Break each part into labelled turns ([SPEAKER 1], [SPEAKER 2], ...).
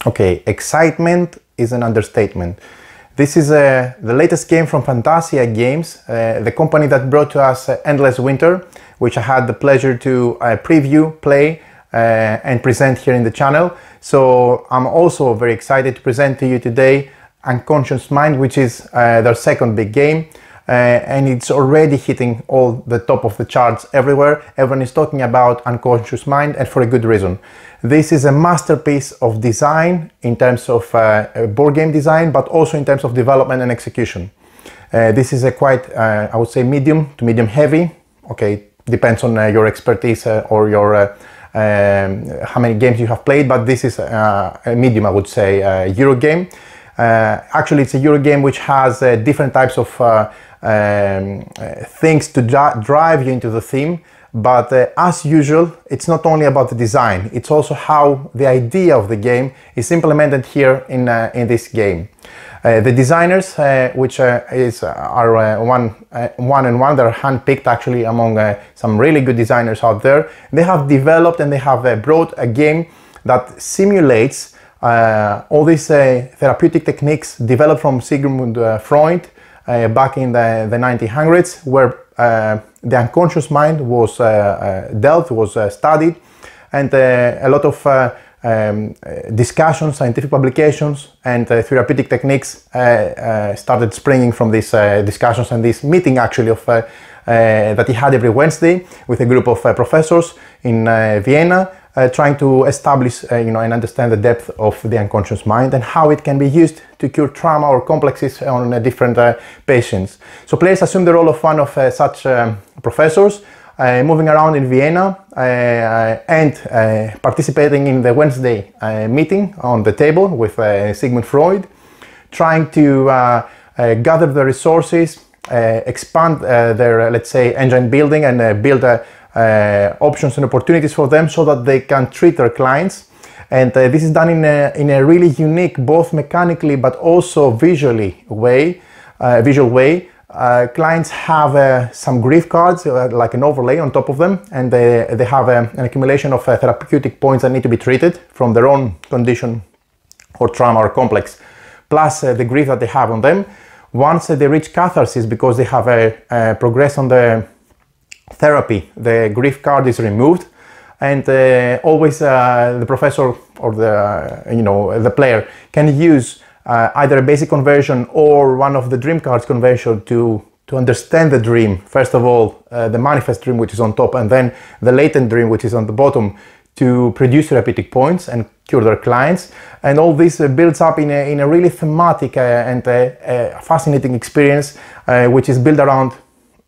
[SPEAKER 1] Okay, excitement is an understatement. This is the latest game from Fantasia Games, the company that brought to us Endless Winter, which I had the pleasure to preview, play, and present here in the channel. So I'm also very excited to present to you today Unconscious Mind, which is their second big game. And it's already hitting all the top of the charts everywhere. Everyone is talking about Unconscious Mind, and for a good reason. This is a masterpiece of design in terms of board game design, but also in terms of development and execution. This is a quite, I would say, medium to medium heavy. Okay, depends on your expertise or your how many games you have played, but this is a medium, I would say, Euro game. Actually, it's a Euro game which has different types of things to drive you into the theme, but as usual, it's not only about the design, it's also how the idea of the game is implemented here in this game. The designers, which are one and one, they're handpicked actually among some really good designers out there. They have developed and they have brought a game that simulates all these therapeutic techniques developed from Sigmund Freud back in the 1900s, where the unconscious mind was dealt, was studied, and a lot of discussions, scientific publications, and therapeutic techniques started springing from these discussions and this meeting actually of that he had every Wednesday with a group of professors in Vienna, trying to establish and understand the depth of the unconscious mind and how it can be used to cure trauma or complexes on different patients. So players assume the role of one of such professors, moving around in Vienna and participating in the Wednesday meeting on the table with Sigmund Freud, trying to gather the resources, expand their, let's say, engine building and build options and opportunities for them so that they can treat their clients. And this is done in a really unique, both mechanically but also visual way. Clients have some grief cards, like an overlay on top of them, and they have an accumulation of therapeutic points that need to be treated from their own condition or trauma or complex, plus the grief that they have on them. Once they reach catharsis, because they have progressed on the therapy, the grief card is removed, and always the professor or the player can use either a basic conversion or one of the dream cards conversion to understand the dream. First of all, the manifest dream, which is on top, and then the latent dream, which is on the bottom, to produce therapeutic points and cure their clients. And all this builds up in a really thematic and fascinating experience, which is built around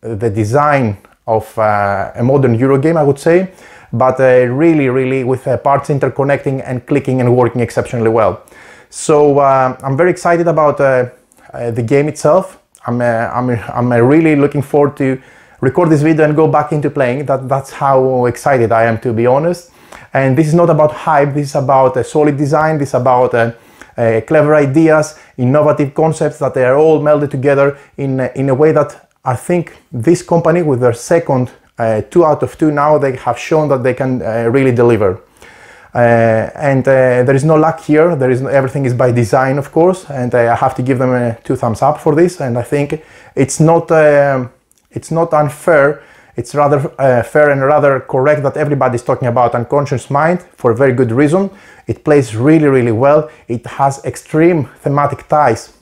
[SPEAKER 1] the design of a modern Euro game, I would say, but really with parts interconnecting and clicking and working exceptionally well. So I'm very excited about the game itself. I'm really looking forward to record this video and go back into playing. That's how excited I am, to be honest. And this is not about hype, this is about a solid design, this is about clever ideas, innovative concepts that they are all melded together in a way that I think this company, with their second 2 out of 2 now, they have shown that they can really deliver. And there is no luck here. Everything is by design, of course, and I have to give them 2 thumbs up for this. And I think it's not unfair. It's rather fair and rather correct that everybody is talking about Unconscious Mind for a very good reason. It plays really well. It has extreme thematic ties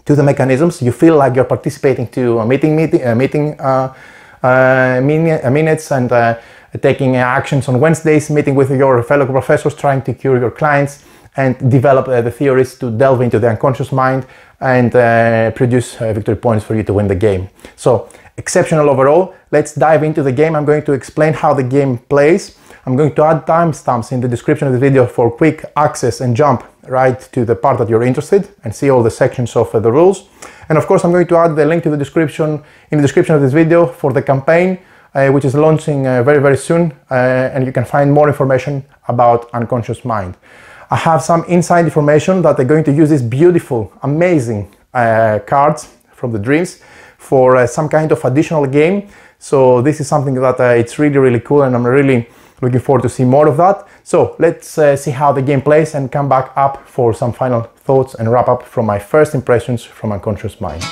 [SPEAKER 1] to the mechanisms. You feel like you're participating to a meeting minutes and taking actions on Wednesdays, meeting with your fellow professors, trying to cure your clients and develop the theories to delve into the unconscious mind and produce victory points for you to win the game. So exceptional overall. Let's dive into the game. I'm going to explain how the game plays. I'm going to add timestamps in the description of the video for quick access and jump right to the part that you're interested and see all the sections of the rules. And of course, I'm going to add the link to the description in the description of this video for the campaign, which is launching very soon, and you can find more information about Unconscious Mind. I have some inside information that they're going to use these beautiful, amazing cards from the dreams for some kind of additional game. So this is something that it's really cool, and I'm really Looking forward to see more of that. So let's see how the game plays and come back up for some final thoughts and wrap up from my first impressions from Unconscious Mind.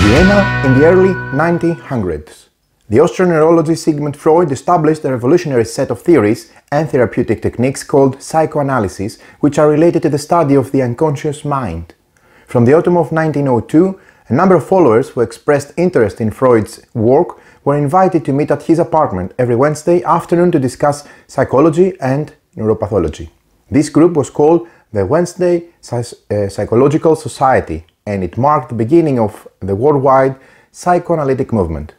[SPEAKER 1] Vienna in the early 1900s. The Austrian neurologist Sigmund Freud established a revolutionary set of theories and therapeutic techniques called psychoanalysis, which are related to the study of the unconscious mind. From the autumn of 1902, a number of followers who expressed interest in Freud's work were invited to meet at his apartment every Wednesday afternoon to discuss psychology and neuropathology. This group was called the Wednesday Psychological Society, and it marked the beginning of the worldwide psychoanalytic movement.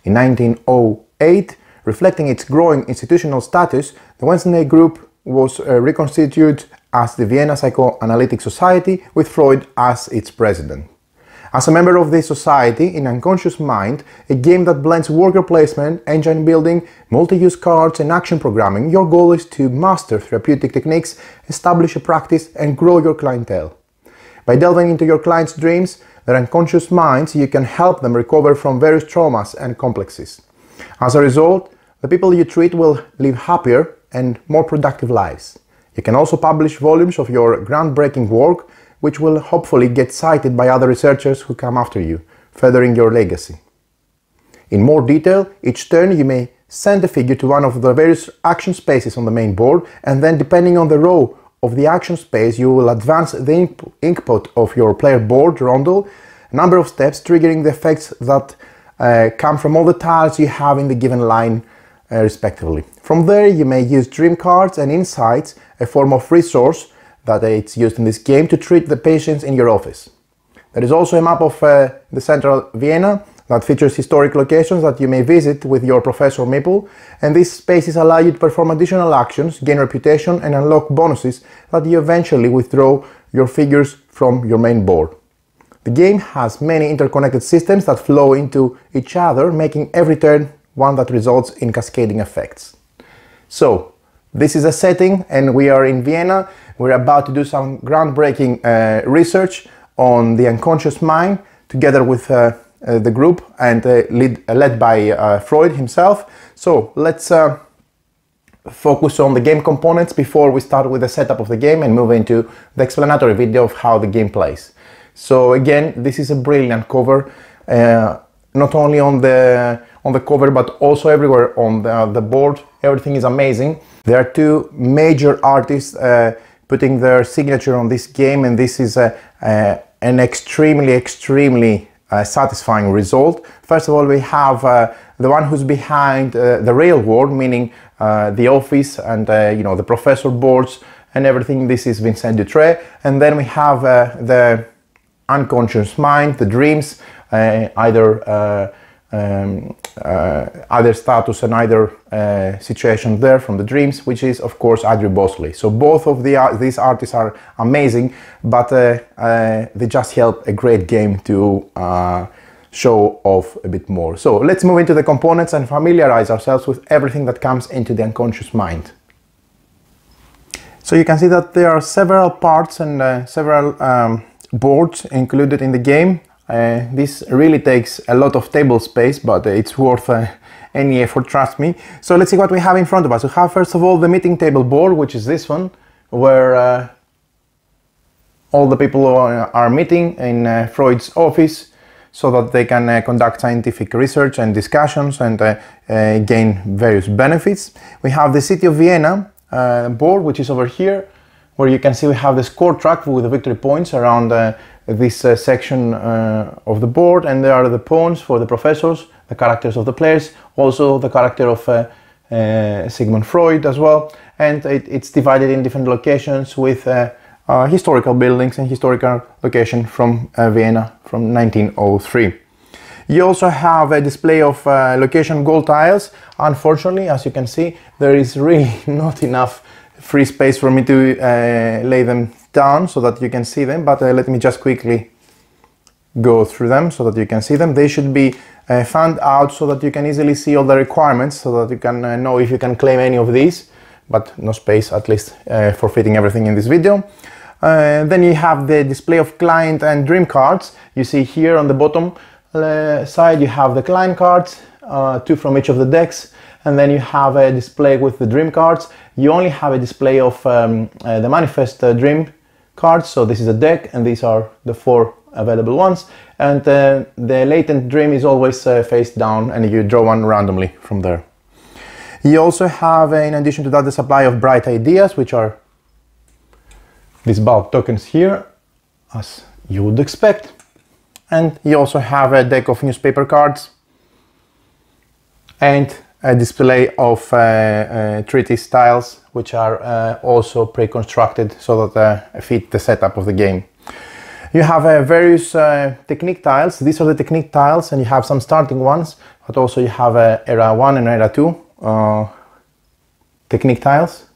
[SPEAKER 1] In 1908, reflecting its growing institutional status, the Wednesday group was reconstituted as the Vienna Psychoanalytic Society, with Freud as its president. As a member of this society, in Unconscious Mind, a game that blends worker placement, engine building, multi-use cards and action programming, your goal is to master therapeutic techniques, establish a practice and grow your clientele. By delving into your clients' dreams, their unconscious minds, you can help them recover from various traumas and complexes. As a result, the people you treat will live happier and more productive lives. You can also publish volumes of your groundbreaking work, which will hopefully get cited by other researchers who come after you, furthering your legacy. In more detail, each turn you may send a figure to one of the various action spaces on the main board, and then depending on the row of the action space, you will advance the Inkpot of your player board rondel a number of steps, triggering the effects that come from all the tiles you have in the given line, respectively. From there, you may use dream cards and insights, a form of resource that it's used in this game to treat the patients in your office. There is also a map of the central Vienna that features historic locations that you may visit with your professor Meeple, and these spaces allow you to perform additional actions, gain reputation and unlock bonuses that you eventually withdraw your figures from your main board. The game has many interconnected systems that flow into each other, making every turn one that results in cascading effects. So, this is a setting and we are in Vienna. We're about to do some groundbreaking research on the unconscious mind together with the group and led by Freud himself. So let's focus on the game components before we start with the setup of the game and move into the explanatory video of how the game plays. So again, this is a brilliant cover, not only on the cover but also everywhere on the board. Everything is amazing. There are two major artists putting their signature on this game, and this is an extremely satisfying result. First of all, we have the one who's behind the real world, meaning the office and you know, the professor boards and everything. This is Vincent Dutré. And then we have the unconscious mind, the dreams, either status and either situation there from the dreams, which is of course Adrian Bosley. So both of these artists are amazing, but they just help a great game to show off a bit more. So let's move into the components and familiarize ourselves with everything that comes into the unconscious mind. So you can see that there are several parts and several boards included in the game. This really takes a lot of table space, but it's worth any effort, trust me. So let's see what we have in front of us. We have first of all the meeting table board, which is this one, where all the people are meeting in Freud's office so that they can conduct scientific research and discussions and gain various benefits. We have the City of Vienna board, which is over here, where you can see we have the score track with the victory points around this section of the board, and there are the pawns for the professors, the characters of the players, also the character of Sigmund Freud as well, and it's divided in different locations with historical buildings and historical location from Vienna from 1903. You also have a display of location gold tiles. Unfortunately, as you can see, there is really not enough free space for me to lay them down so that you can see them, but let me just quickly go through them so that you can see them. They should be fanned out so that you can easily see all the requirements, so that you can know if you can claim any of these, but no space, at least for fitting everything in this video. Then you have the display of client and dream cards. You see here on the bottom side you have the client cards, 2 from each of the decks, and then you have a display with the dream cards. You only have a display of the manifest dream cards, so this is a deck and these are the 4 available ones, and the latent dream is always face down and you draw one randomly from there. You also have, in addition to that, the supply of bright ideas, which are these bulk tokens here, as you would expect. And you also have a deck of newspaper cards and a display of treatise tiles, which are also pre-constructed so that fit the setup of the game. You have various technique tiles. These are the technique tiles, and you have some starting ones, but also you have era 1 and era 2 technique tiles.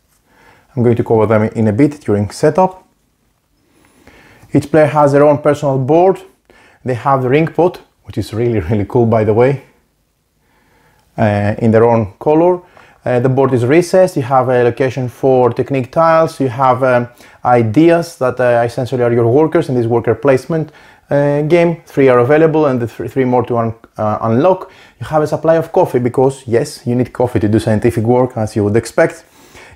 [SPEAKER 1] I'm going to cover them in a bit during setup. Each player has their own personal board. They have their Inkpot, which is really cool, by the way, in their own color. The board is recessed. You have a location for technique tiles. You have ideas that essentially are your workers in this worker placement game. 3 are available and the 3 more to unlock. You have a supply of coffee because, yes, you need coffee to do scientific work, as you would expect.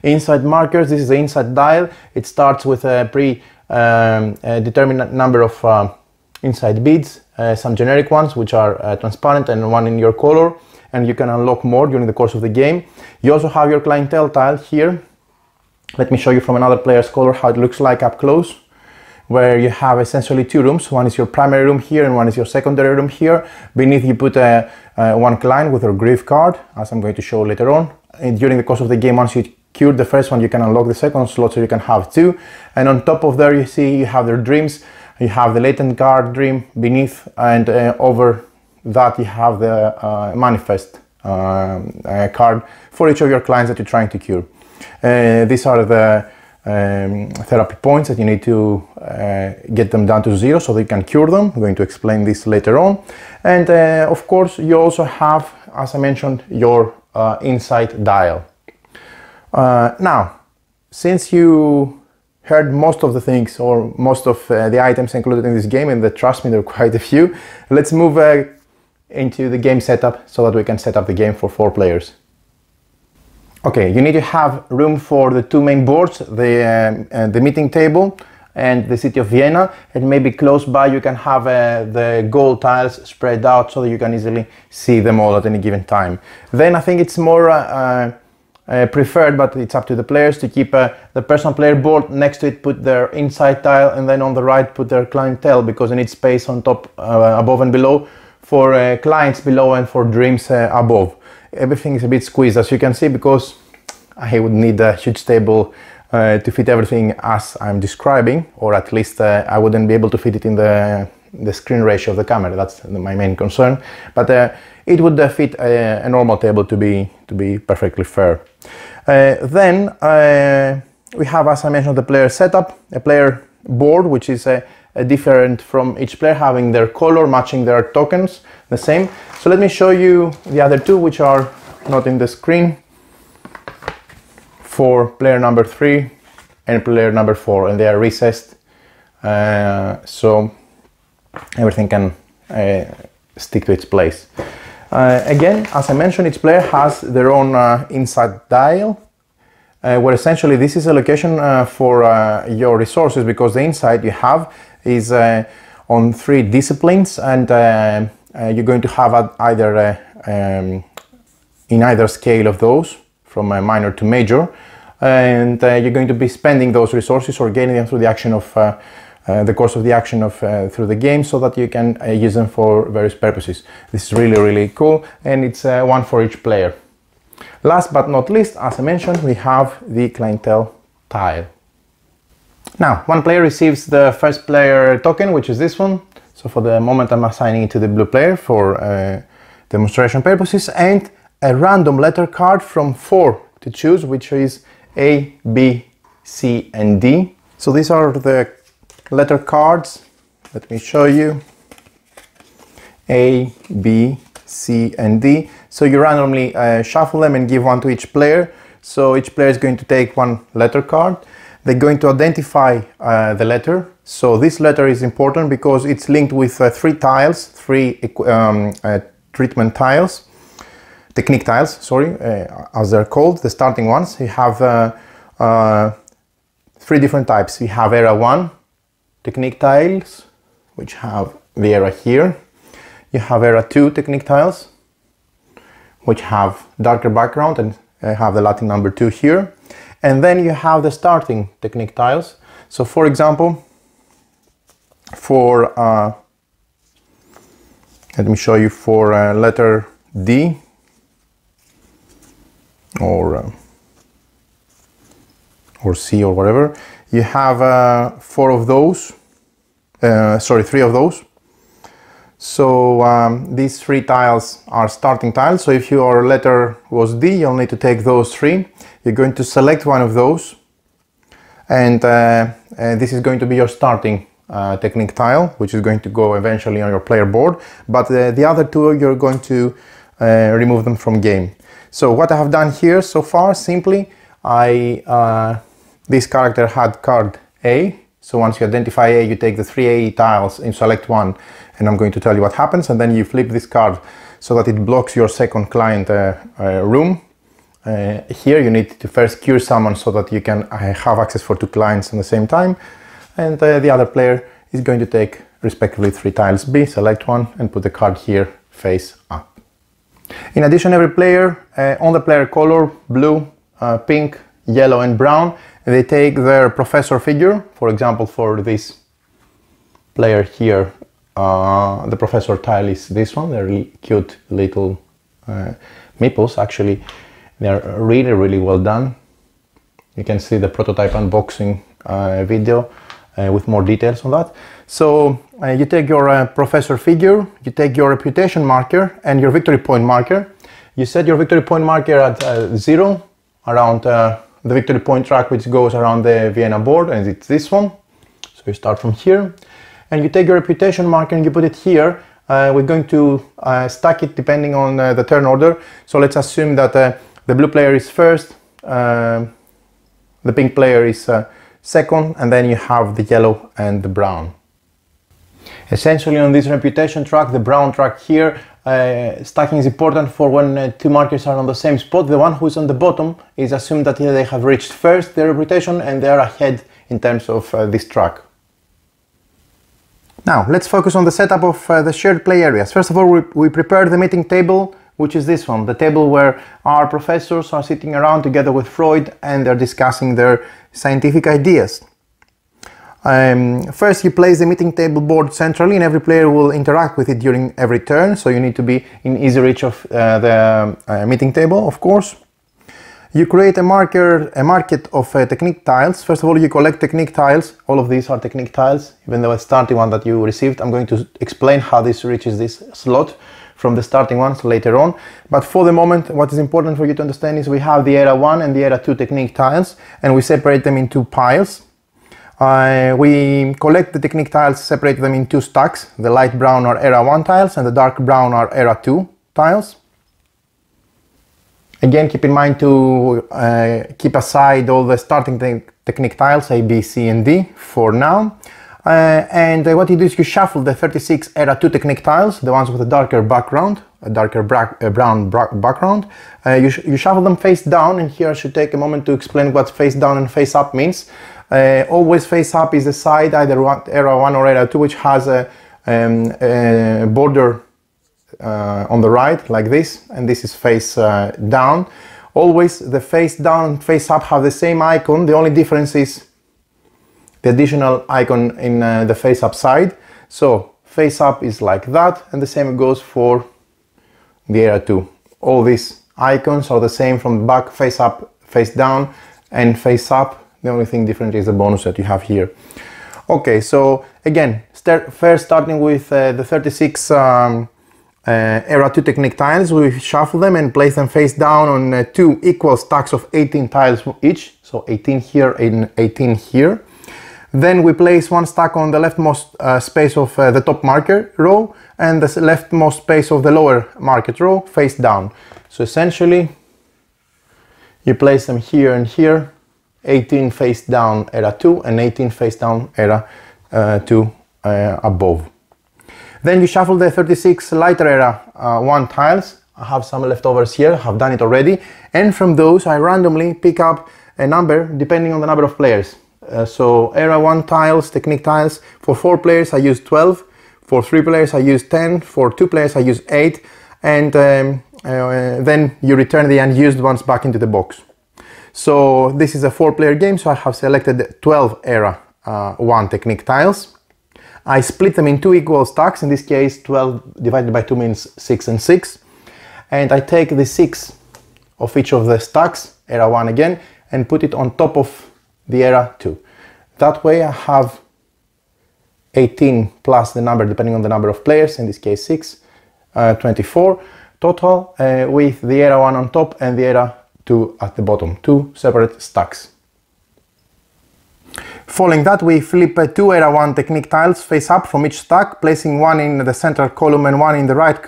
[SPEAKER 1] Inside markers, this is the inside dial. It starts with a predetermined number of inside beads, some generic ones which are transparent and one in your color, and you can unlock more during the course of the game. You also have your clientele tile here. Let me show you from another player's color how it looks like up close, where you have essentially 2 rooms. One is your primary room here and one is your secondary room here. Beneath you put one client with your grief card, as I'm going to show later on. And during the course of the game, once you cure the first one, you can unlock the second slot, so you can have 2. And on top of there, you see you have their dreams. You have the latent card dream beneath, and over that you have the manifest card for each of your clients that you're trying to cure. These are the therapy points that you need to get them down to 0 so that you can cure them. I'm going to explain this later on. And of course, you also have, as I mentioned, your inside dial. Now, since you heard most of the things or most of the items included in this game, and trust me, there are quite a few, let's move into the game setup so that we can set up the game for 4 players. Okay, you need to have room for the 2 main boards, the meeting table and the city of Vienna, and maybe close by you can have the gold tiles spread out so that you can easily see them all at any given time. Then I think it's more preferred, but it's up to the players, to keep the personal player board next to it, put their inside tile, and then on the right put their clientele, because they need space on top, above and below, for clients below and for dreams above. Everything is a bit squeezed, as you can see, because I would need a huge table to fit everything as I'm describing, or at least I wouldn't be able to fit it in the screen ratio of the camera. That's my main concern, but it would fit a normal table to be perfectly fair. Then we have, as I mentioned, the player setup, a player board, which is different from each player, having their color matching their tokens the same. So let me show you the other 2, which are not in the screen, for player number 3 and player number 4, and they are recessed, so everything can stick to its place. Again, as I mentioned, each player has their own inside dial, where essentially this is a location for your resources, because the inside you have is on 3 disciplines, and you're going to have either in either scale of those, from minor to major, and you're going to be spending those resources or gaining them through the action of the course of the action of through the game, so that you can use them for various purposes. This is really cool, and it's one for each player. Last but not least, as I mentioned, we have the clientele tile. Now, one player receives the first player token, which is this one. So for the moment I'm assigning it to the blue player for demonstration purposes, and a random letter card from 4 to choose, which is A, B, C and D. So these are the letter cards. Let me show you. A, B, C, and D. So you randomly shuffle them and give one to each player. So each player is going to take one letter card. They're going to identify the letter. So this letter is important because it's linked with three tiles, three treatment tiles, technique tiles, sorry, as they're called, the starting ones. You have three different types. You have era 1 technique tiles, which have the era here. You have era 2 technique tiles, which have darker background and have the Latin number 2 here. And then you have the starting technique tiles. So for example, for let me show you for letter D or C or whatever, you have three of those. So these three tiles are starting tiles. So if your letter was D, you'll need to take those three. You're going to select one of those, and this is going to be your starting technique tile, which is going to go eventually on your player board. But the other two, you're going to remove them from game. So what I have done here so far, simply, this character had card A. So once you identify A, you take the three A tiles and select one, and I'm going to tell you what happens, and then you flip this card so that it blocks your second client room. Here you need to first cure someone so that you can have access for two clients at the same time, and the other player is going to take respectively three tiles B, select one, and put the card here face up. In addition, every player on the player color, blue, pink, yellow and brown, they take their professor figure. For example, for this player here, the professor tile is this one. They're really cute little meeples. Actually, they're really well done. You can see the prototype unboxing video with more details on that. So you take your professor figure, you take your reputation marker and your victory point marker. You set your victory point marker at 0 around the victory point track, which goes around the Vienna board, and it's this one. So you start from here, and you take your reputation marker and you put it here. We're going to stack it depending on the turn order. So let's assume that the blue player is first, the pink player is second, and then you have the yellow and the brown. Essentially, on this reputation track, the brown track here, stacking is important for when two markers are on the same spot. The one who is on the bottom is assumed that they have reached first their reputation and they are ahead in terms of this track. Now let's focus on the setup of the shared play areas. First of all, we prepare the meeting table, which is this one, the table where our professors are sitting around together with Freud and they're discussing their scientific ideas. First, you place the meeting table board centrally, and every player will interact with it during every turn, so you need to be in easy reach of the meeting table, of course. You create a market of technique tiles. First of all, you collect technique tiles. All of these are technique tiles, even though it's starting one that you received. I'm going to explain how this reaches this slot from the starting ones later on. But for the moment, what is important for you to understand is we have the era 1 and the era 2 technique tiles, and we separate them in two piles. We collect the technique tiles, separate them in two stacks. The light brown are era 1 tiles and the dark brown are era 2 tiles. Again, keep in mind to keep aside all the starting technique tiles, A, B, C and D for now. And what you do is you shuffle the 36 era 2 technique tiles, the ones with a darker background, a darker brown background. You shuffle them face down, and here I should take a moment to explain what face down and face up means. Always face up is the side, either era 1 or era 2, which has a border on the right, like this, and this is face down. Always the face down and face up have the same icon. The only difference is the additional icon in the face up side. So face up is like that, and the same goes for the era 2. All these icons are the same from the back, face up, face down, and face up. The only thing different is the bonus that you have here. Okay, so again, first starting with the 36 era 2 technique tiles, we shuffle them and place them face down on two equal stacks of 18 tiles each. So 18 here and 18 here. Then we place one stack on the leftmost space of the top marker row and the leftmost space of the lower market row face down. So essentially you place them here and here, 18 face down era 2 and 18 face down era 2 above. Then you shuffle the 36 lighter era 1 tiles. I have some leftovers here, I have done it already, and from those I randomly pick up a number depending on the number of players. So era 1 tiles, technique tiles, for 4 players I use 12, for 3 players I use 10, for 2 players I use 8, and then you return the unused ones back into the box. So this is a 4-player game, so I have selected 12 era 1 technique tiles. I split them in 2 equal stacks, in this case 12 divided by 2 means 6 and 6, and I take the 6 of each of the stacks, era 1 again, and put it on top of the era 2. That way I have 18 plus the number depending on the number of players, in this case 6, 24 total, with the era 1 on top and the era 2 at the bottom, 2 separate stacks. Following that, we flip 2 era 1 technique tiles face up from each stack, placing one in the center column and one in the right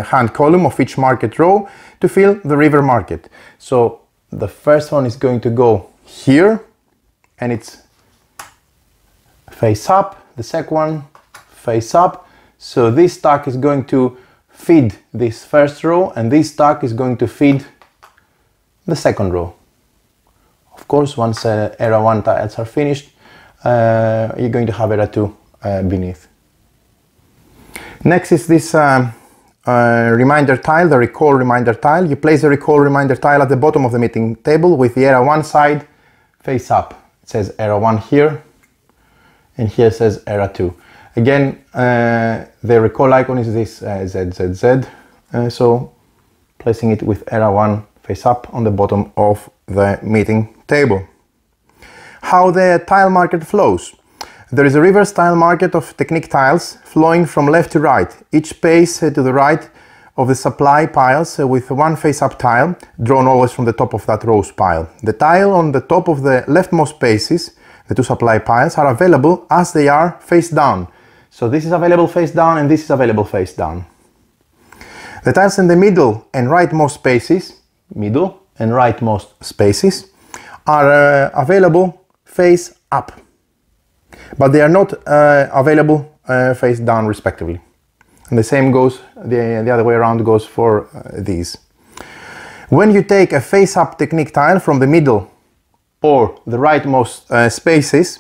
[SPEAKER 1] hand column of each market row to fill the river market. So the first one is going to go here and it's face up, the second one face up, so this stack is going to feed this first row and this stack is going to feed the second row. Of course, once era 1 tiles are finished, you're going to have era 2 beneath. Next is this reminder tile, the recall reminder tile. You place the recall reminder tile at the bottom of the meeting table with the era 1 side face up. It says era 1 here, and here says era 2. Again, the recall icon is this ZZZ, so placing it with era 1 face up on the bottom of the meeting table. How the tile market flows. There is a reverse tile market of technique tiles flowing from left to right, each space to the right of the supply piles with one face up tile drawn always from the top of that rows pile. The tile on the top of the leftmost spaces, the 2 supply piles, are available as they are face down. So this is available face down and this is available face down. The tiles in the middle and rightmost spaces, are available face up, but they are not available face down respectively. And the same goes, the other way around goes for these. When you take a face up technique tile from the middle or the rightmost spaces,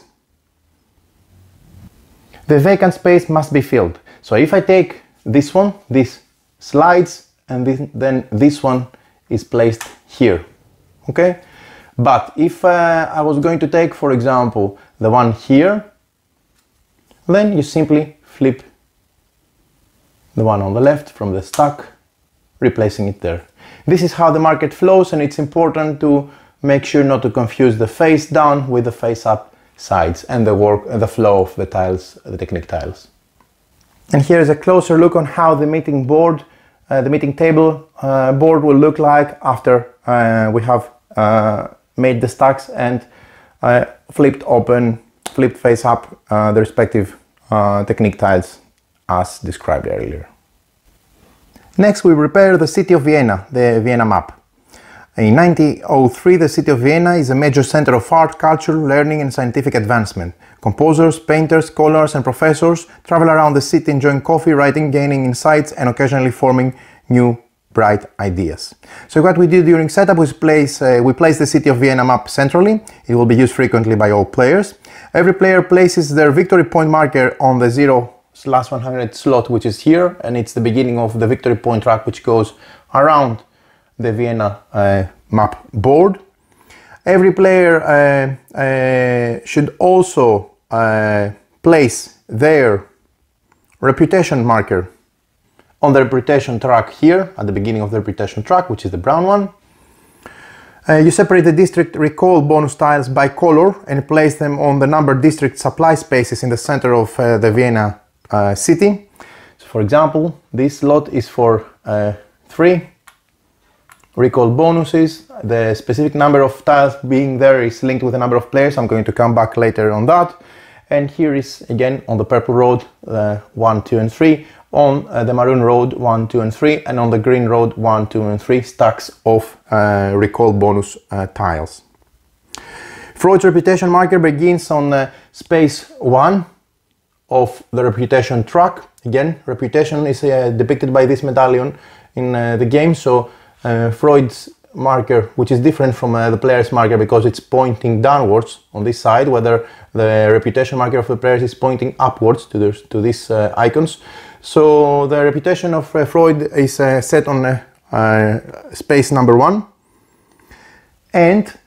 [SPEAKER 1] the vacant space must be filled. So if I take this one, this slides, and then this one is placed here, okay? But if I was going to take, for example, the one here, then you simply flip the one on the left from the stack, replacing it there. This is how the market flows, and it's important to make sure not to confuse the face down with the face up sides and the flow of the tiles, the technique tiles. And here is a closer look on how the meeting board, the meeting table board will look like after we have made the stacks and flipped face up the respective technique tiles as described earlier. Next, we prepare the city of Vienna, the Vienna map. In 1903, the city of Vienna is a major center of art, culture, learning and scientific advancement. Composers, painters, scholars and professors travel around the city enjoying coffee, writing, gaining insights and occasionally forming new bright ideas. So what we do during setup is we place the city of Vienna map centrally. It will be used frequently by all players. Every player places their victory point marker on the 0/100 slot, which is here, and it's the beginning of the victory point track which goes around the Vienna map board. Every player should also place their reputation marker on the reputation track here, at the beginning of the reputation track, which is the brown one. You separate the district recall bonus tiles by color and place them on the numbered district supply spaces in the center of the Vienna city. So for example, this slot is for 3, recall bonuses. The specific number of tiles being there is linked with the number of players. I'm going to come back later on that. And here is again on the purple road 1, 2 and 3, on the maroon road 1, 2 and 3, and on the green road 1, 2 and 3 stacks of recall bonus tiles. Freud's reputation marker begins on space 1 of the reputation track. Again, reputation is depicted by this medallion in the game, so Freud's marker, which is different from the player's marker because it's pointing downwards on this side, whether the reputation marker of the players is pointing upwards to these icons. So the reputation of Freud is set on space number 1, and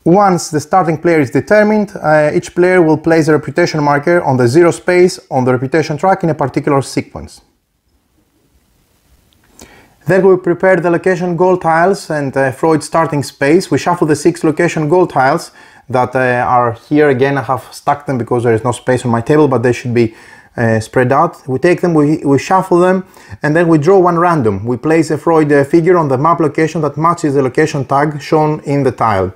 [SPEAKER 1] once the starting player is determined, each player will place a reputation marker on the 0 space on the reputation track in a particular sequence. Then we prepare the location goal tiles and Freud's starting space. We shuffle the 6 location goal tiles that are here. Again, I have stacked them because there is no space on my table, but they should be spread out. We take them, we shuffle them, and then we draw one random. We place a Freud figure on the map location that matches the location tag shown in the tile.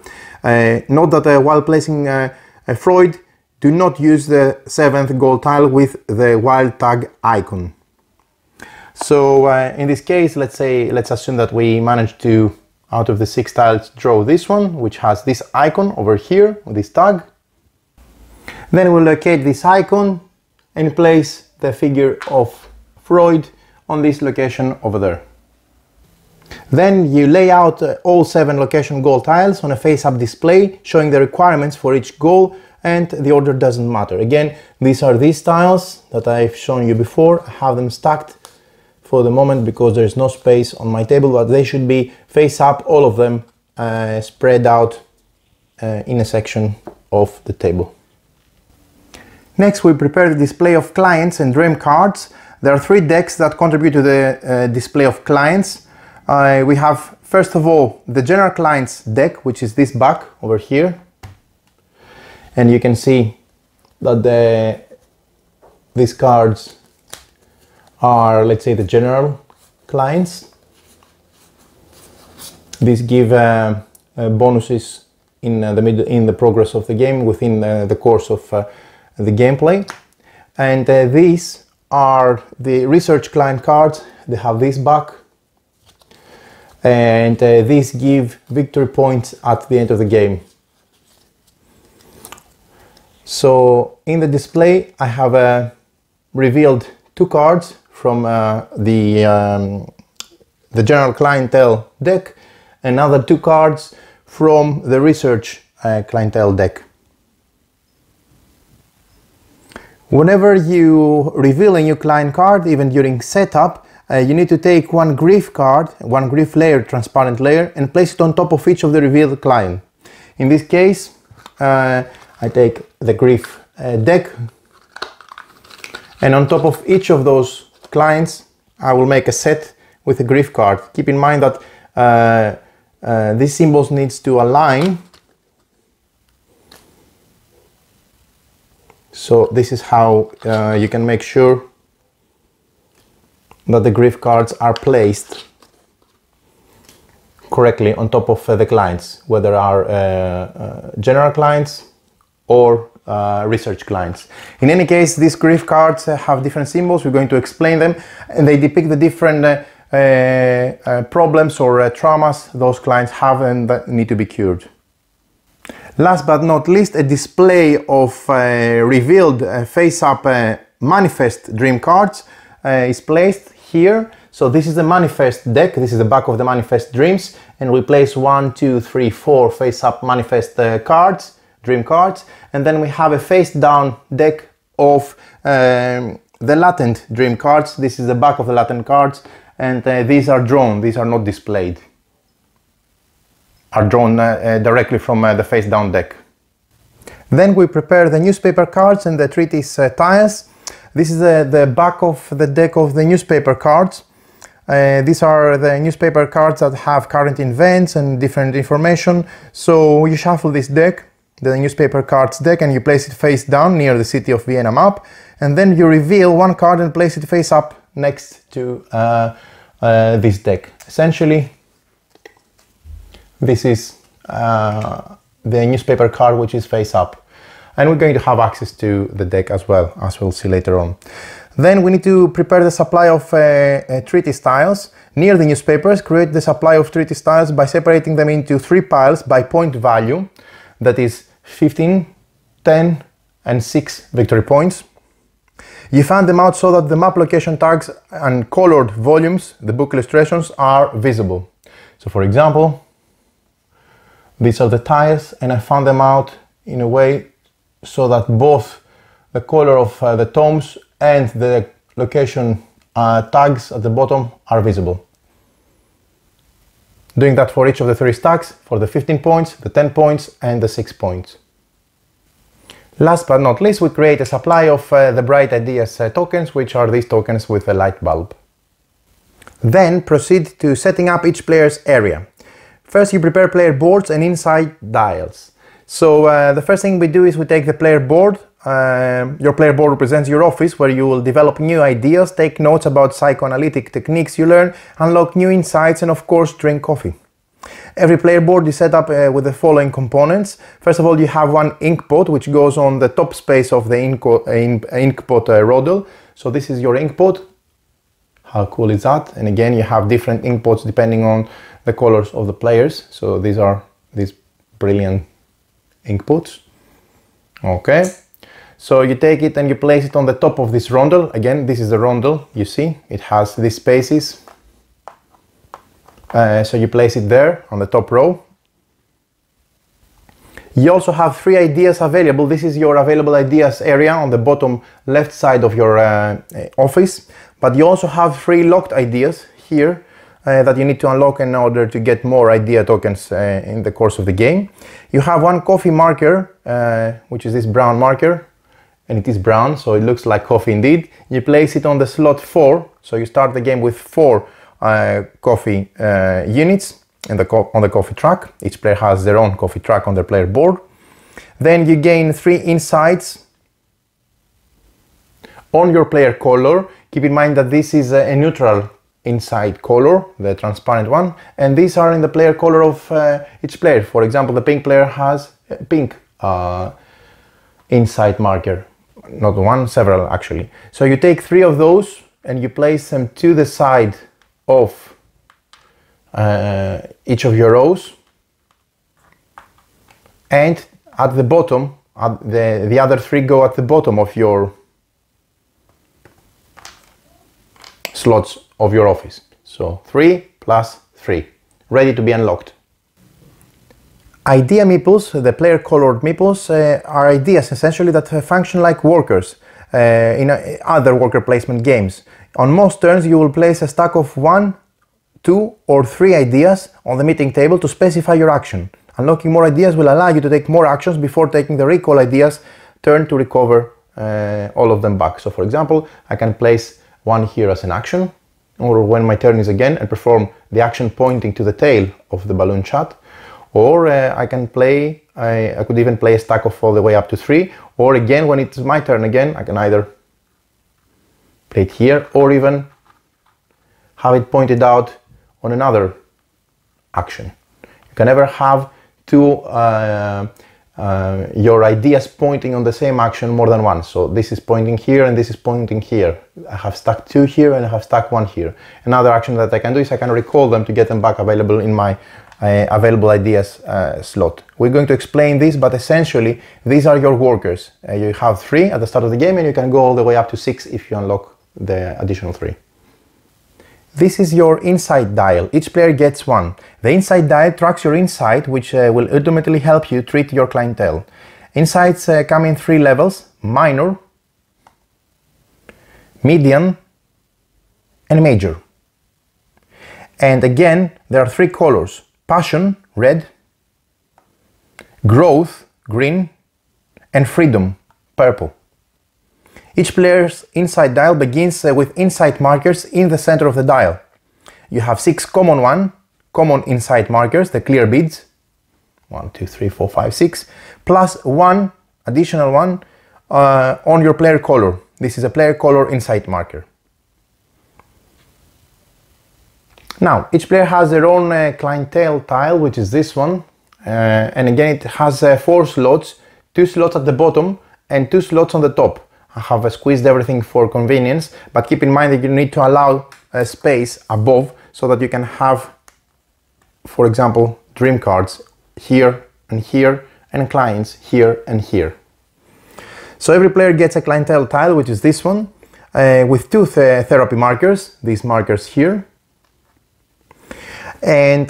[SPEAKER 1] Note that while placing a Freud, do not use the 7th goal tile with the wild tag icon. So in this case, let's assume that we managed to, out of the 6 tiles, draw this one, which has this icon over here with this tag. Then we'll locate this icon and place the figure of Freud on this location over there. Then you lay out all 7 location goal tiles on a face-up display showing the requirements for each goal, and the order doesn't matter. Again, these are these tiles that I've shown you before. I have them stacked for the moment because there is no space on my table, but they should be face up, all of them spread out in a section of the table. Next, we prepare the display of clients and dream cards. There are 3 decks that contribute to the display of clients. We have, first of all, the general clients deck, which is this back over here. And you can see that these cards are, let's say, the general clients. These give bonuses in the progress of the game within the course of the gameplay. And these are the research client cards. They have this back, and these give victory points at the end of the game. So in the display I have revealed 2 cards from the general clientele deck, and another 2 cards from the research clientele deck. Whenever you reveal a new client card, even during setup, you need to take one grief card, one grief layer, transparent layer, and place it on top of each of the revealed client. In this case, I take the grief deck, and on top of each of those clients I will make a set with a grief card. Keep in mind that these symbols needs to align, so this is how you can make sure that the grief cards are placed correctly on top of the clients, whether are general clients or research clients. In any case, these grief cards have different symbols. We're going to explain them, and they depict the different problems or traumas those clients have and that need to be cured. Last but not least, a display of revealed face-up manifest dream cards is placed here. So this is the manifest deck, this is the back of the manifest dreams, and we place 1, 2, 3, 4 face-up manifest cards, dream cards, and then we have a face-down deck of the latent dream cards. This is the back of the latent cards, and these are drawn, these are not displayed, are drawn directly from the face-down deck. Then we prepare the newspaper cards and the treatise tiles. This is the back of the deck of the newspaper cards. These are the newspaper cards that have current events and different information. So you shuffle this deck, the newspaper cards deck, and you place it face down near the city of Vienna map, and then you reveal one card and place it face up next to this deck. Essentially, This is the newspaper card, which is face up. And we're going to have access to the deck as well, as we'll see later on. Then we need to prepare the supply of treatise tiles. Near the newspapers, create the supply of treatise tiles by separating them into 3 piles by point value, that is 15, 10 and 6 victory points. You fan them out so that the map location tags and colored volumes, the book illustrations, are visible. So for example, these are the tiles, and I fan them out in a way so that both the color of the tomes and the location tags at the bottom are visible. Doing that for each of the 3 stacks, for the 15 points, the 10 points and the 6 points. Last but not least, we create a supply of the Bright Ideas tokens, which are these tokens with a light bulb. Then proceed to setting up each player's area. First you prepare player boards and inside dials. So the first thing we do is we take the player board. Your player board represents your office, where you will develop new ideas, take notes about psychoanalytic techniques you learn, unlock new insights and of course drink coffee. Every player board is set up with the following components. First of all, you have one Inkpot, which goes on the top space of the Inkpot rodel. So this is your Inkpot. How cool is that? And again, you have different Inkpots depending on the colors of the players. So these are these brilliant Inkpots. Okay. So you take it and you place it on the top of this rondel. Again, this is the rondel, you see, it has these spaces. So you place it there on the top row. You also have 3 ideas available. This is your available ideas area on the bottom left side of your office. But you also have 3 locked ideas here that you need to unlock in order to get more idea tokens in the course of the game. You have one coffee marker, which is this brown marker. And it is brown, so it looks like coffee indeed. You place it on the slot 4, so you start the game with 4 coffee units on the coffee track. Each player has their own coffee track on their player board. Then you gain 3 insights on your player color. Keep in mind that this is a neutral inside color, the transparent one, and these are in the player color of each player. For example, the pink player has a pink inside marker. Not one, several actually. So you take 3 of those and you place them to the side of each of your rows, and at the bottom, the other 3 go at the bottom of your slots of your office. So 3 plus 3, ready to be unlocked. Idea meeples, the player colored meeples, are ideas essentially that function like workers in other worker placement games. On most turns you will place a stack of 1, 2 or 3 ideas on the meeting table to specify your action. Unlocking more ideas will allow you to take more actions before taking the recall ideas turn to recover all of them back. So for example, I can place one here as an action, or when my turn is again, and perform the action pointing to the tail of the balloon chat. Or I could even play a stack of all the way up to 3, or again, when it's my turn again, I can either play it here, or even have it pointed out on another action. You can never have your ideas pointing on the same action more than once. So this is pointing here and this is pointing here. I have stack 2 here and I have stack 1 here. Another action that I can do is I can recall them to get them back available in my available ideas slot. We're going to explain this, but essentially these are your workers. You have 3 at the start of the game and you can go all the way up to 6 if you unlock the additional 3. This is your insight dial. Each player gets 1. The insight dial tracks your insight, which will ultimately help you treat your clientele. Insights come in 3 levels: minor, medium and major. And again, there are 3 colors: passion, red, growth, green, and freedom, purple. Each player's insight dial begins with insight markers in the center of the dial. You have 6 common insight markers, the clear beads, 1, 2, 3, 4, 5, 6, plus 1 additional one on your player color. This is a player color insight marker. Now, each player has their own clientele tile, which is this one. And again, it has 4 slots, 2 slots at the bottom and 2 slots on the top. I have squeezed everything for convenience, but keep in mind that you need to allow a space above so that you can have, for example, dream cards here and clients here and here. So every player gets a clientele tile, which is this one, with 2 therapy markers, these markers here. And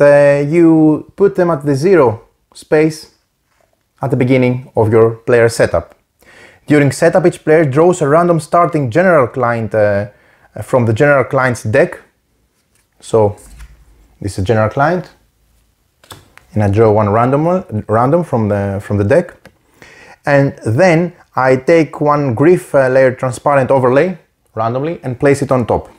[SPEAKER 1] you put them at the 0 space at the beginning of your player setup. During setup, each player draws a random starting general client from the general client's deck. So this is a general client, and I draw one random from the deck. And then I take one grief layer transparent overlay randomly and place it on top.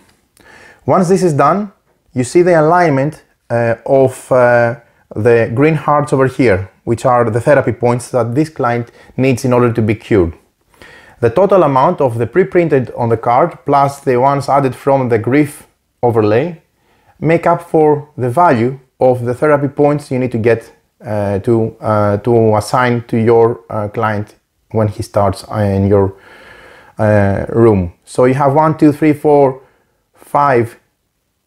[SPEAKER 1] Once this is done, you see the alignment of the green hearts over here, which are the therapy points that this client needs in order to be cured. The total amount of the pre-printed on the card plus the ones added from the grief overlay make up for the value of the therapy points you need to get to assign to your client when he starts in your room. So you have 1, 2, 3, 4, 5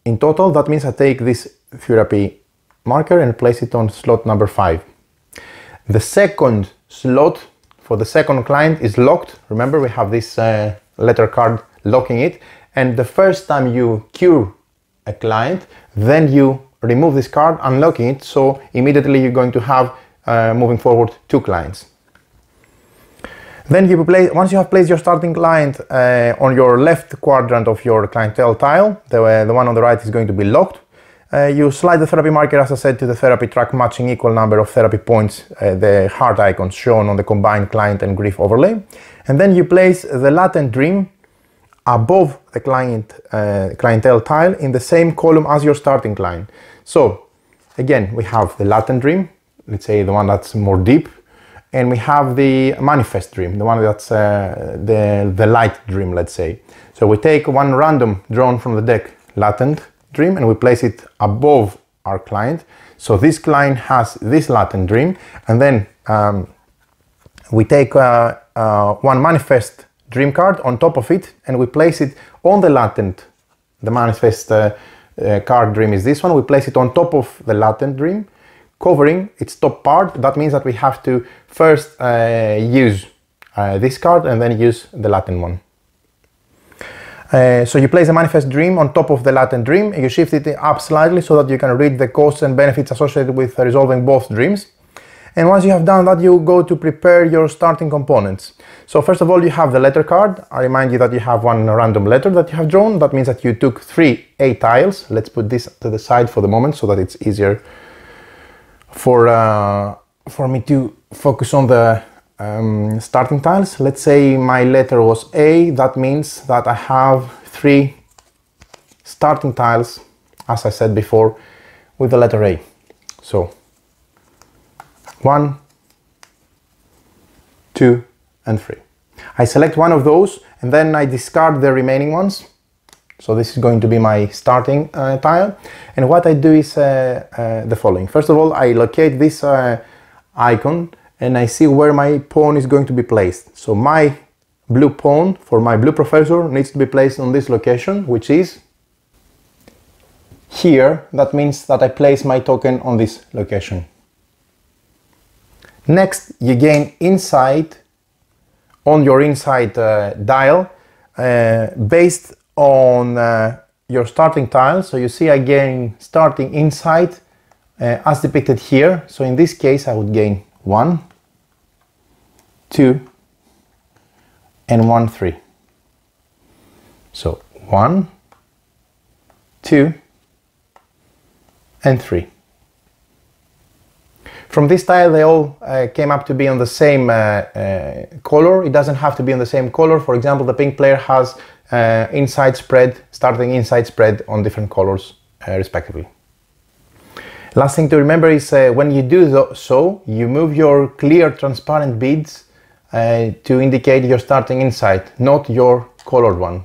[SPEAKER 1] in total. That means I take this therapy marker and place it on slot number 5. The second slot for the second client is locked. Remember, we have this letter card locking it, and the first time you cure a client, then you remove this card, unlocking it, so immediately you're going to have moving forward 2 clients. Then you once you have placed your starting client on your left quadrant of your clientele tile, the one on the right is going to be locked. You slide the therapy marker, as I said, to the therapy track matching equal number of therapy points, the heart icons shown on the combined client and grief overlay. And then you place the latent dream above the clientele tile in the same column as your starting client. So again, we have the latent dream, let's say the one that's more deep, and we have the manifest dream, the one that's the light dream, let's say. So we take one random drawn from the deck latent dream and we place it above our client. So this client has this latent dream, and then we take one manifest dream card on top of it and we place it on the latent. The manifest card dream is this one. We place it on top of the latent dream, covering its top part. That means that we have to first use this card and then use the latent one. So you place a manifest dream on top of the latent dream, you shift it up slightly so that you can read the costs and benefits associated with resolving both dreams. And once you have done that, you go to prepare your starting components. So first of all, you have the letter card. I remind you that you have one random letter that you have drawn. That means that you took 3 A tiles. Let's put this to the side for the moment so that it's easier for me to focus on the starting tiles. Let's say my letter was A. That means that I have 3 starting tiles, as I said before, with the letter A. So 1, 2, and 3. I select one of those and then I discard the remaining ones. So this is going to be my starting tile. And what I do is the following. First of all, I locate this icon and I see where my pawn is going to be placed. So my blue pawn for my blue professor needs to be placed on this location, which is here. That means that I place my token on this location. Next, you gain insight on your insight dial based on your starting tile. So you see I gain starting insight as depicted here. So in this case I would gain 1, 2, and 1, 3. So 1, 2, and 3. From this tile they all came up to be on the same color. It doesn't have to be on the same color. For example, the pink player has inside spread, starting inside spread on different colors respectively. Last thing to remember is when you do so, you move your clear transparent beads to indicate your starting inside, not your colored one.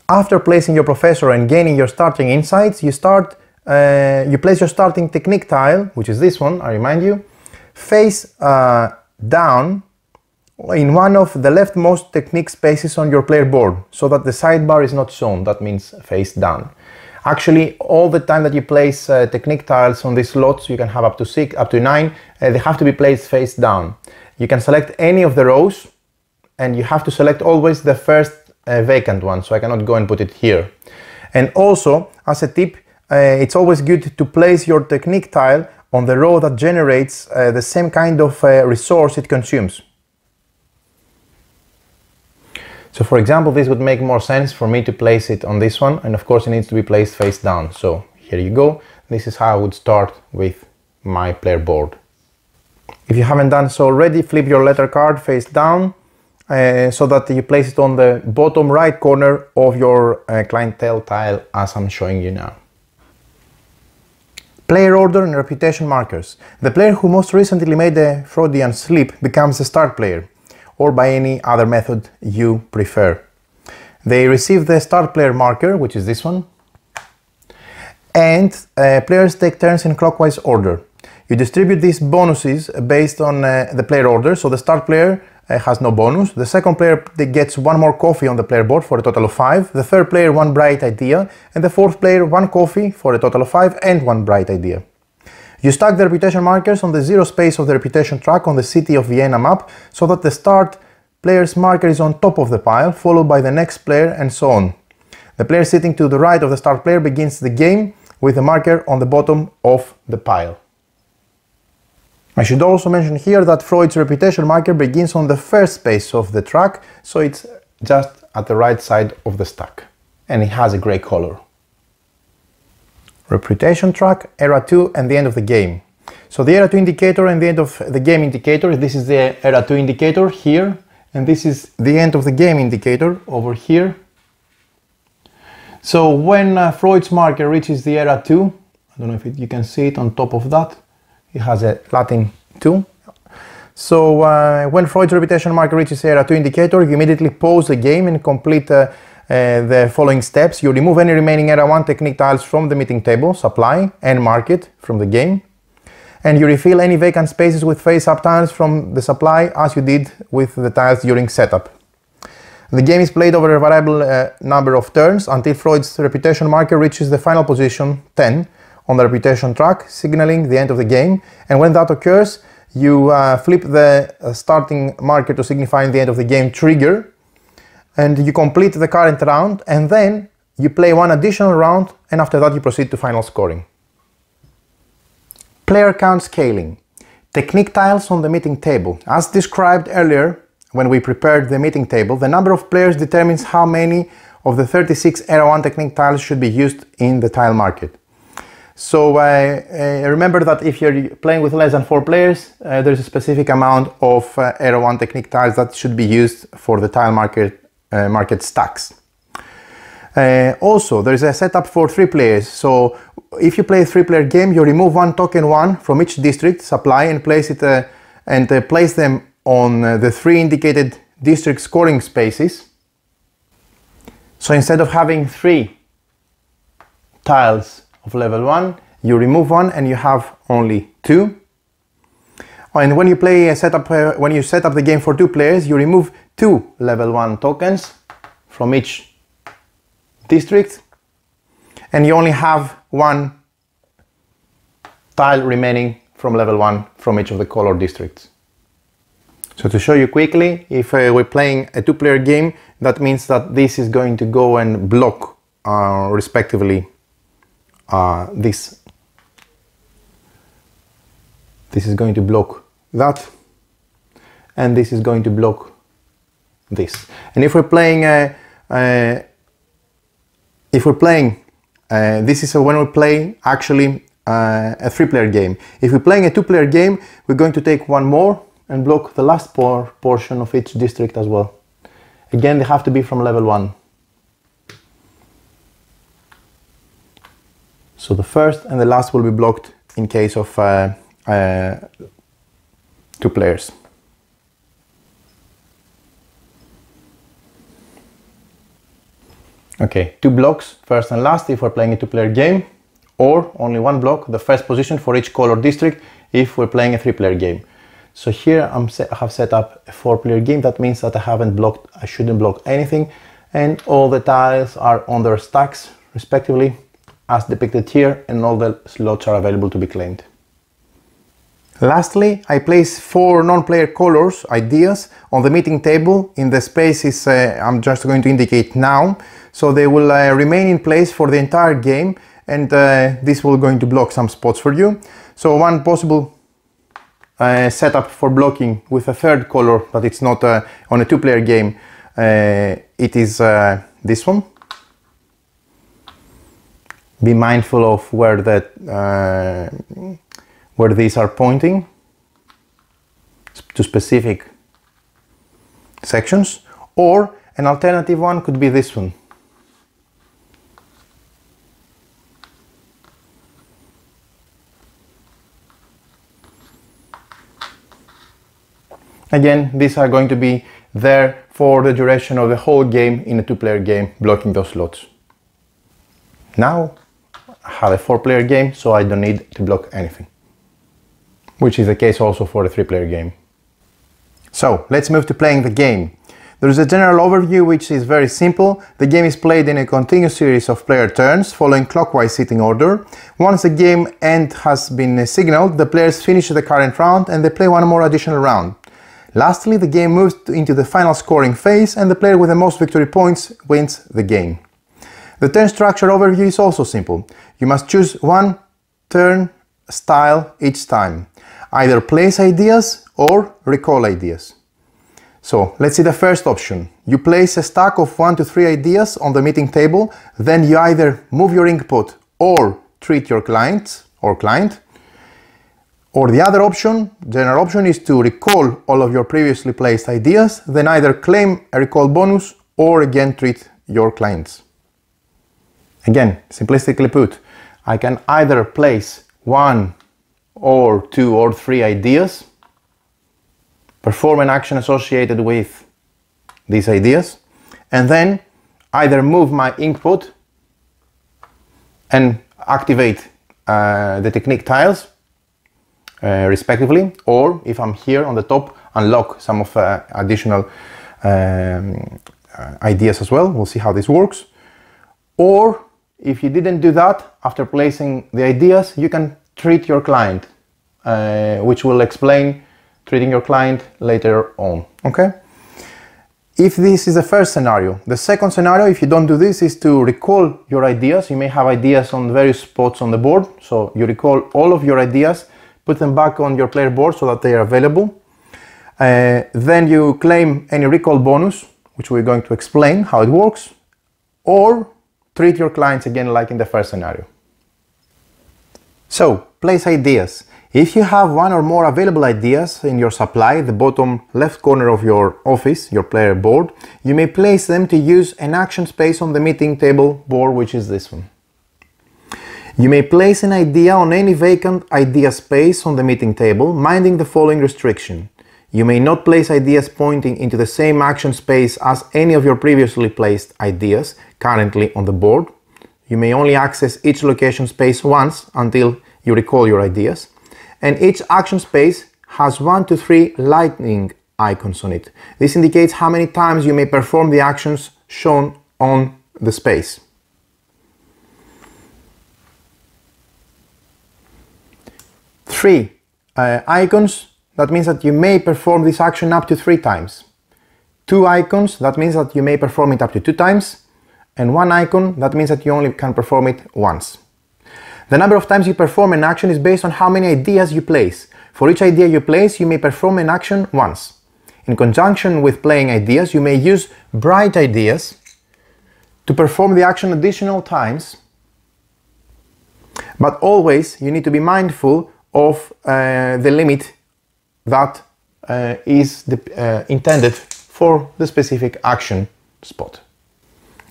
[SPEAKER 1] After placing your professor and gaining your starting insights, you place your starting technique tile, which is this one, I remind you, face down in one of the leftmost technique spaces on your player board, so that the sidebar is not shown. That means face down. Actually, all the time that you place technique tiles on these slots, you can have up to 6, up to 9, they have to be placed face down. You can select any of the rows, and you have to select always the first vacant one, so I cannot go and put it here. And also, as a tip, it's always good to place your technique tile on the row that generates the same kind of resource it consumes. So for example, this would make more sense for me to place it on this one, and of course it needs to be placed face down. So here you go, this is how I would start with my player board. If you haven't done so already, flip your letter card face down, so that you place it on the bottom right corner of your clientele tile, as I'm showing you now. Player order and reputation markers. The player who most recently made a Freudian slip becomes the start player, or by any other method you prefer. They receive the start player marker, which is this one, and players take turns in clockwise order. You distribute these bonuses based on the player order, so the start player has no bonus. The second player gets 1 more coffee on the player board for a total of 5. The third player 1 bright idea, and the fourth player 1 coffee for a total of 5 and 1 bright idea. You stack the reputation markers on the 0 space of the reputation track on the city of Vienna map, so that the start player's marker is on top of the pile, followed by the next player, and so on. The player sitting to the right of the start player begins the game with the marker on the bottom of the pile. I should also mention here that Freud's reputation marker begins on the first space of the track, so it's just at the right side of the stack, and it has a grey color. Reputation track, era 2, and the end of the game. So the era 2 indicator and the end of the game indicator, this is the era 2 indicator here, and this is the end of the game indicator over here. So when Freud's marker reaches the era 2, I don't know if you can see it on top of that, it has a Latin 2. So when Freud's reputation marker reaches era 2 indicator, you immediately pause the game and complete the following steps. You remove any remaining era 1 technique tiles from the meeting table, supply, and mark it from the game. And you refill any vacant spaces with face-up tiles from the supply, as you did with the tiles during setup. The game is played over a variable number of turns until Freud's reputation marker reaches the final position 10 on the reputation track, signaling the end of the game. And when that occurs, you flip the starting marker to signify the end of the game trigger, and you complete the current round, and then you play 1 additional round, and after that you proceed to final scoring. Player count scaling. Technique tiles on the meeting table. As described earlier, when we prepared the meeting table, the number of players determines how many of the 36 era 1 technique tiles should be used in the tile market. So remember that if you're playing with less than 4 players, there's a specific amount of era 1 technique tiles that should be used for the tile market stacks. Also, there is a setup for 3 players. So if you play a 3-player game, you remove 1 token 1 from each district supply and place it place them on the 3 indicated district scoring spaces. So instead of having 3 tiles of level 1, you remove 1 and you have only 2. And when you play a setup, when you set up the game for 2 players, you remove 2 level 1 tokens from each district, and you only have 1 tile remaining from level 1 from each of the color districts. So to show you quickly, if we're playing a 2-player game, that means that this is going to go and block respectively this is going to block that, and this is going to block this. And if we're playing this is when we play actually a 3-player game. If we're playing a 2-player game, we're going to take 1 more and block the last portion of each district as well. Again, they have to be from level 1. So the first and the last will be blocked in case of 2 players. Okay, 2 blocks, first and last if we're playing a 2-player game, or only 1 block, the first position for each color district if we're playing a 3-player game. So here I have set up a 4-player game. That means that I shouldn't block anything, and all the tiles are on their stacks respectively as depicted here, and all the slots are available to be claimed. Lastly, I place 4 non-player colors, ideas, on the meeting table in the spaces I'm just going to indicate now, so they will remain in place for the entire game, and this will going to block some spots for you. So one possible setup for blocking with a 3rd color, but it's not on a 2-player game, it is this one. Be mindful of where these are pointing to specific sections, or an alternative one could be this one. Again, these are going to be there for the duration of the whole game in a 2-player game, blocking those slots. Now I have a 4-player game, so I don't need to block anything, which is the case also for a 3-player game. So let's move to playing the game. There is a general overview which is very simple. The game is played in a continuous series of player turns following clockwise seating order. Once the game end has been signaled, the players finish the current round and they play one more additional round. Lastly, the game moves into the final scoring phase, and the player with the most victory points wins the game. The turn structure overview is also simple. You must choose one turn style each time. Either place ideas or recall ideas. So let's see the first option. You place a stack of 1 to 3 ideas on the meeting table, then you either move your Inkpot or treat your client. Or the other option, general option, is to recall all of your previously placed ideas, then either claim a recall bonus or again treat your clients. Again, simplistically put, I can either place 1 or 2 or 3 ideas, perform an action associated with these ideas, and then either move my Inkpot and activate the technique tiles respectively, or if I'm here on the top, unlock some of additional ideas as well. We'll see how this works. Or if you didn't do that, after placing the ideas, you can treat your client, which will explain treating your client later on. Okay? If this is the first scenario. The second scenario, if you don't do this, is to recall your ideas. You may have ideas on various spots on the board, so you recall all of your ideas, put them back on your player board so that they are available. Then you claim any recall bonus, which we're going to explain how it works, or treat your clients again like in the first scenario. So, place ideas. If you have 1 or more available ideas in your supply, the bottom left corner of your office, your player board, you may place them to use an action space on the meeting table board, which is this one. You may place an idea on any vacant idea space on the meeting table, minding the following restriction. You may not place ideas pointing into the same action space as any of your previously placed ideas currently on the board. You may only access each location space once until you recall your ideas. And each action space has 1 to 3 lightning icons on it. This indicates how many times you may perform the actions shown on the space. 3 icons, that means that you may perform this action up to 3 times. 2 icons, that means that you may perform it up to 2 times. And 1 icon, that means that you only can perform it once. The number of times you perform an action is based on how many ideas you place. For each idea you place, you may perform an action once. In conjunction with playing ideas, you may use bright ideas to perform the action additional times. But always you need to be mindful of the limit that is intended for the specific action spot.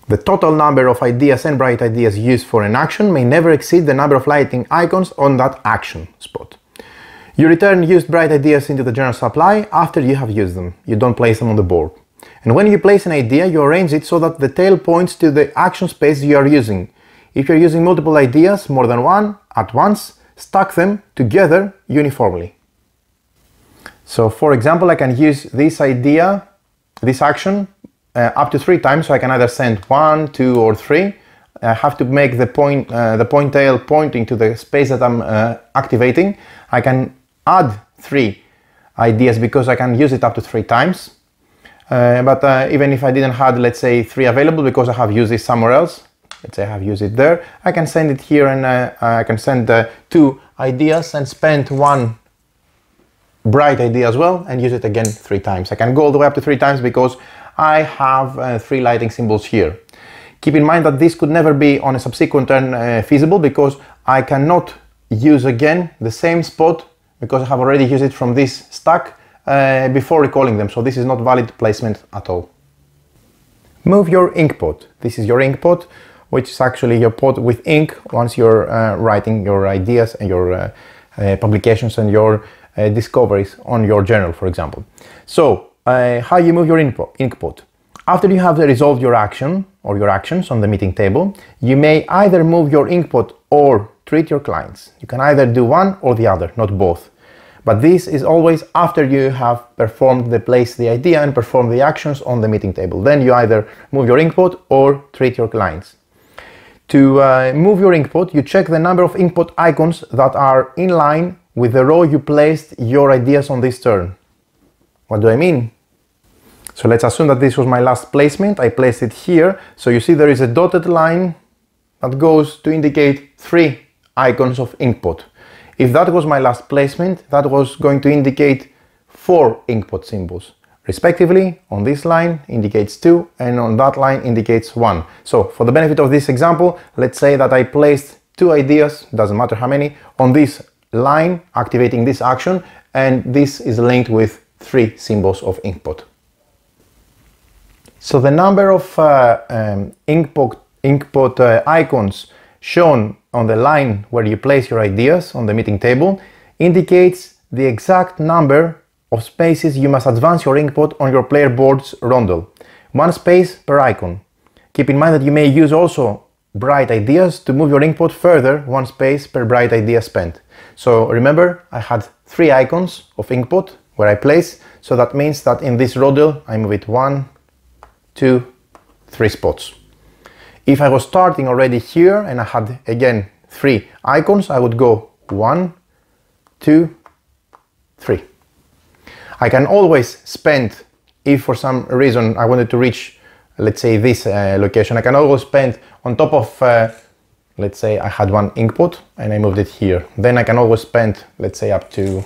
[SPEAKER 1] The total number of ideas and bright ideas used for an action may never exceed the number of lighting icons on that action spot. You return used bright ideas into the general supply after you have used them. You don't place them on the board. And when you place an idea, you arrange it so that the tail points to the action space you are using. If you're using multiple ideas, more than one, at once, stack them together uniformly. So for example, I can use this idea, this action, up to 3 times, so I can either send 1, 2 or 3. I have to make the point tail pointing to the space that I'm activating. I can add 3 ideas because I can use it up to 3 times. But even if I didn't have, let's say, 3 available because I have used this somewhere else, let's say I have used it there, I can send it here, and I can send 2 ideas and spend 1 bright idea as well and use it again 3 times. I can go all the way up to 3 times because I have 3 lighting symbols here. Keep in mind that this could never be on a subsequent turn feasible because I cannot use again the same spot because I have already used it from this stack before recalling them, so this is not valid placement at all. Move your Inkpot. This is your Inkpot, which is actually your pot with ink once you're writing your ideas and your publications and your discoveries on your journal, for example. So, how you move your Inkpot. After you have resolved your action or your actions on the meeting table, you may either move your Inkpot or treat your clients. You can either do one or the other, not both. But this is always after you have performed the idea and performed the actions on the meeting table. Then you either move your Inkpot or treat your clients. To move your Inkpot, you check the number of Inkpot icons that are in line with the row you placed your ideas on this turn. What do I mean? So let's assume that this was my last placement. I placed it here. So you see there is a dotted line that goes to indicate 3 icons of Inkpot. If that was my last placement, that was going to indicate 4 Inkpot symbols. Respectively, on this line indicates 2 and on that line indicates 1. So for the benefit of this example, let's say that I placed 2 ideas, doesn't matter how many, on this line activating this action, and this is linked with 3 symbols of Inkpot. So the number of Inkpot icons shown on the line where you place your ideas on the meeting table indicates the exact number of spaces you must advance your Inkpot on your player board's rondel. 1 space per icon. Keep in mind that you may use also bright ideas to move your Inkpot further, 1 space per bright idea spent. So remember, I had 3 icons of Inkpot where I place, so that means that in this rondel I move it 1, 2, 3 spots. If I was starting already here and I had again 3 icons, I would go 1, 2, 3. I can always spend, if for some reason I wanted to reach, let's say, this location, I can always spend on top of, let's say I had 1 Inkpot and I moved it here. Then I can always spend, let's say, up to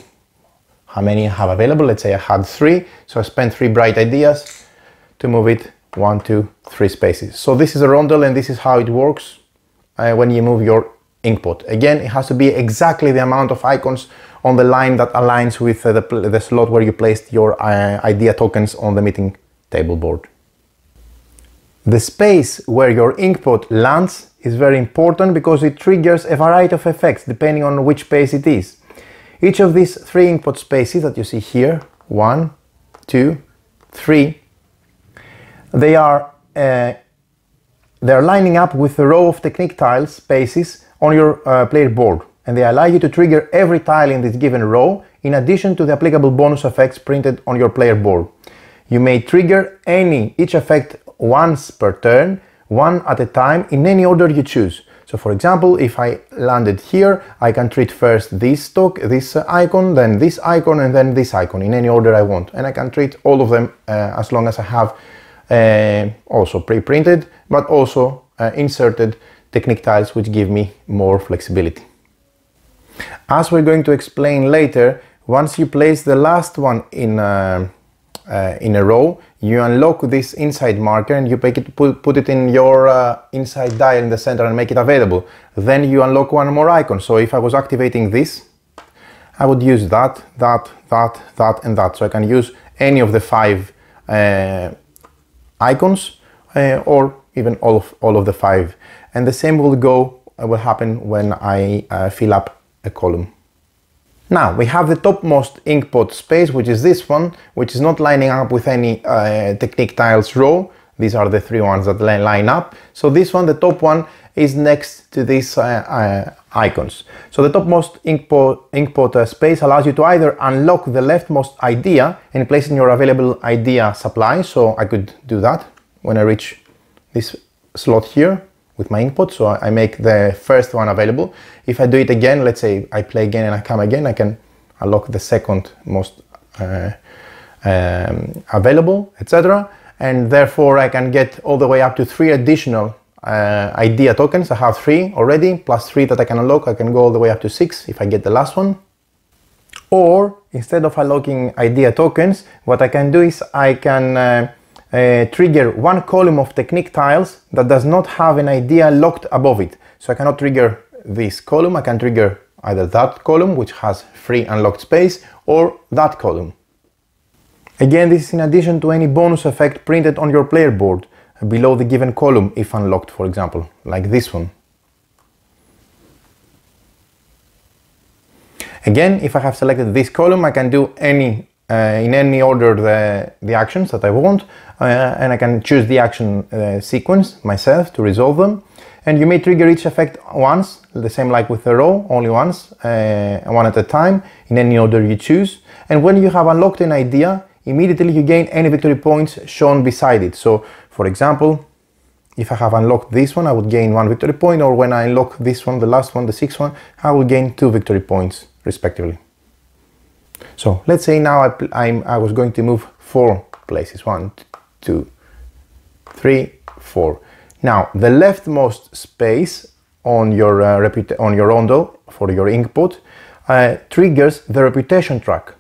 [SPEAKER 1] how many I have available. Let's say I had 3, so I spent 3 bright ideas to move it 1, 2, 3 spaces. So this is a rondel and this is how it works when you move your Inkpot. Again, it has to be exactly the amount of icons on the line that aligns with the slot where you placed your idea tokens on the meeting table board. The space where your Inkpot lands is very important because it triggers a variety of effects depending on which space it is. Each of these 3 Inkpot spaces that you see here, 1, 2, 3, they are lining up with the row of technique tiles spaces on your player board, and they allow you to trigger every tile in this given row in addition to the applicable bonus effects printed on your player board. You may trigger each effect once per turn, 1 at a time, in any order you choose. So for example, if I landed here, I can treat first this icon, then this icon, and then this icon in any order I want, and I can treat all of them as long as I have also pre-printed, but also inserted technique tiles which give me more flexibility. As we're going to explain later, once you place the last one in a row, you unlock this inside marker and you put it in your inside dial in the center and make it available. Then you unlock 1 more icon. So if I was activating this, I would use that, and that. So I can use any of the 5 icons or even all of the 5. And the same will happen when I fill up a column. Now we have the topmost Inkpot space, which is this one, which is not lining up with any technique tiles row. These are the three ones that line up. So this one, the top one, is next to these icons. So the topmost Inkpot space allows you to either unlock the leftmost idea and place in your available idea supply. So I could do that when I reach this slot here with my Inkpot. So I make the first one available. If I do it again, let's say I play again and I come again, I can unlock the second most available, etc. And therefore I can get all the way up to 3 additional idea tokens. I have 3 already, plus 3 that I can unlock. I can go all the way up to 6 if I get the last one. Or instead of unlocking idea tokens, what I can do is I can trigger one column of technique tiles that does not have an idea locked above it. So I cannot trigger this column. I can trigger either that column, which has free unlocked space, or that column. Again, this is in addition to any bonus effect printed on your player board below the given column if unlocked, for example, like this one. Again, if I have selected this column, I can do in any order the actions that I want, and I can choose the action sequence myself to resolve them. And you may trigger each effect once, the same like with the row, only once, one at a time, in any order you choose. And when you have unlocked an idea, immediately you gain any victory points shown beside it. So, for example, if I have unlocked this one, I would gain 1 victory point, or when I unlock this one, the last one, the 6th one, I will gain 2 victory points, respectively. So, let's say now I was going to move 4 places, 1, 2, 3, 4. Now, the leftmost space on your rondo for your Inkpot triggers the reputation track.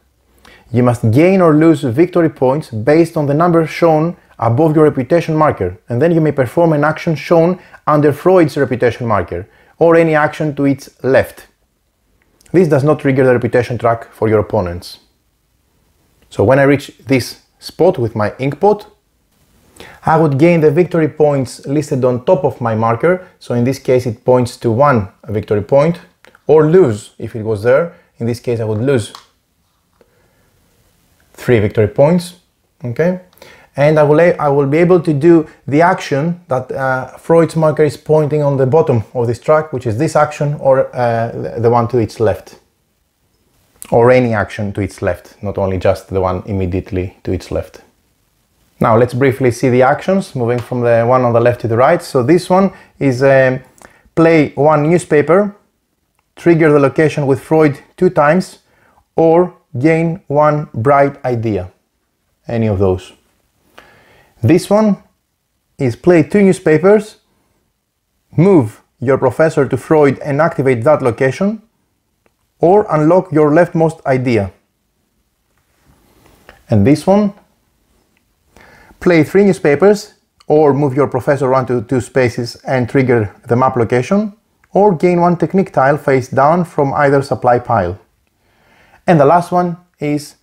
[SPEAKER 1] You must gain or lose victory points based on the number shown above your reputation marker, and then you may perform an action shown under Freud's reputation marker, or any action to its left. This does not trigger the reputation track for your opponents. So when I reach this spot with my Inkpot, I would gain the victory points listed on top of my marker, so in this case it points to 1 victory point, or lose if it was there. In this case I would lose 3 victory points, okay? And I will be able to do the action that Freud's marker is pointing on the bottom of this track, which is this action, or the one to its left. Or any action to its left, not only just the one immediately to its left. Now let's briefly see the actions, moving from the one on the left to the right. So this one is play 1 newspaper, trigger the location with Freud 2 times, or gain 1 bright idea, any of those. This one is play 2 newspapers, move your professor to Freud and activate that location, or unlock your leftmost idea. And this one, play 3 newspapers, or move your professor around to 2 spaces and trigger the map location, or gain 1 technique tile face down from either supply pile. And the last one is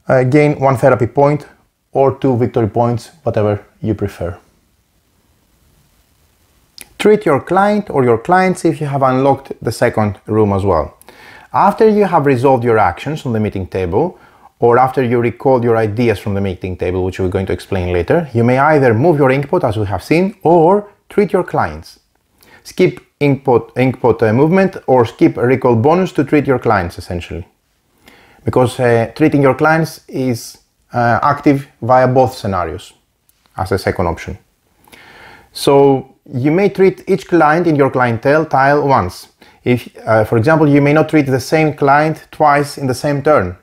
[SPEAKER 1] gain 1 therapy point or 2 victory points, whatever you prefer. Treat your client or your clients if you have unlocked the second room as well. After you have resolved your actions on the meeting table, or after you recall your ideas from the meeting table, which we're going to explain later, you may either move your Inkpot as we have seen, or treat your clients. Skip Inkpot movement, or skip a recall bonus to treat your clients, essentially. Because treating your clients is active via both scenarios as a second option. So you may treat each client in your clientele tile once. If, for example, you may not treat the same client twice in the same turn.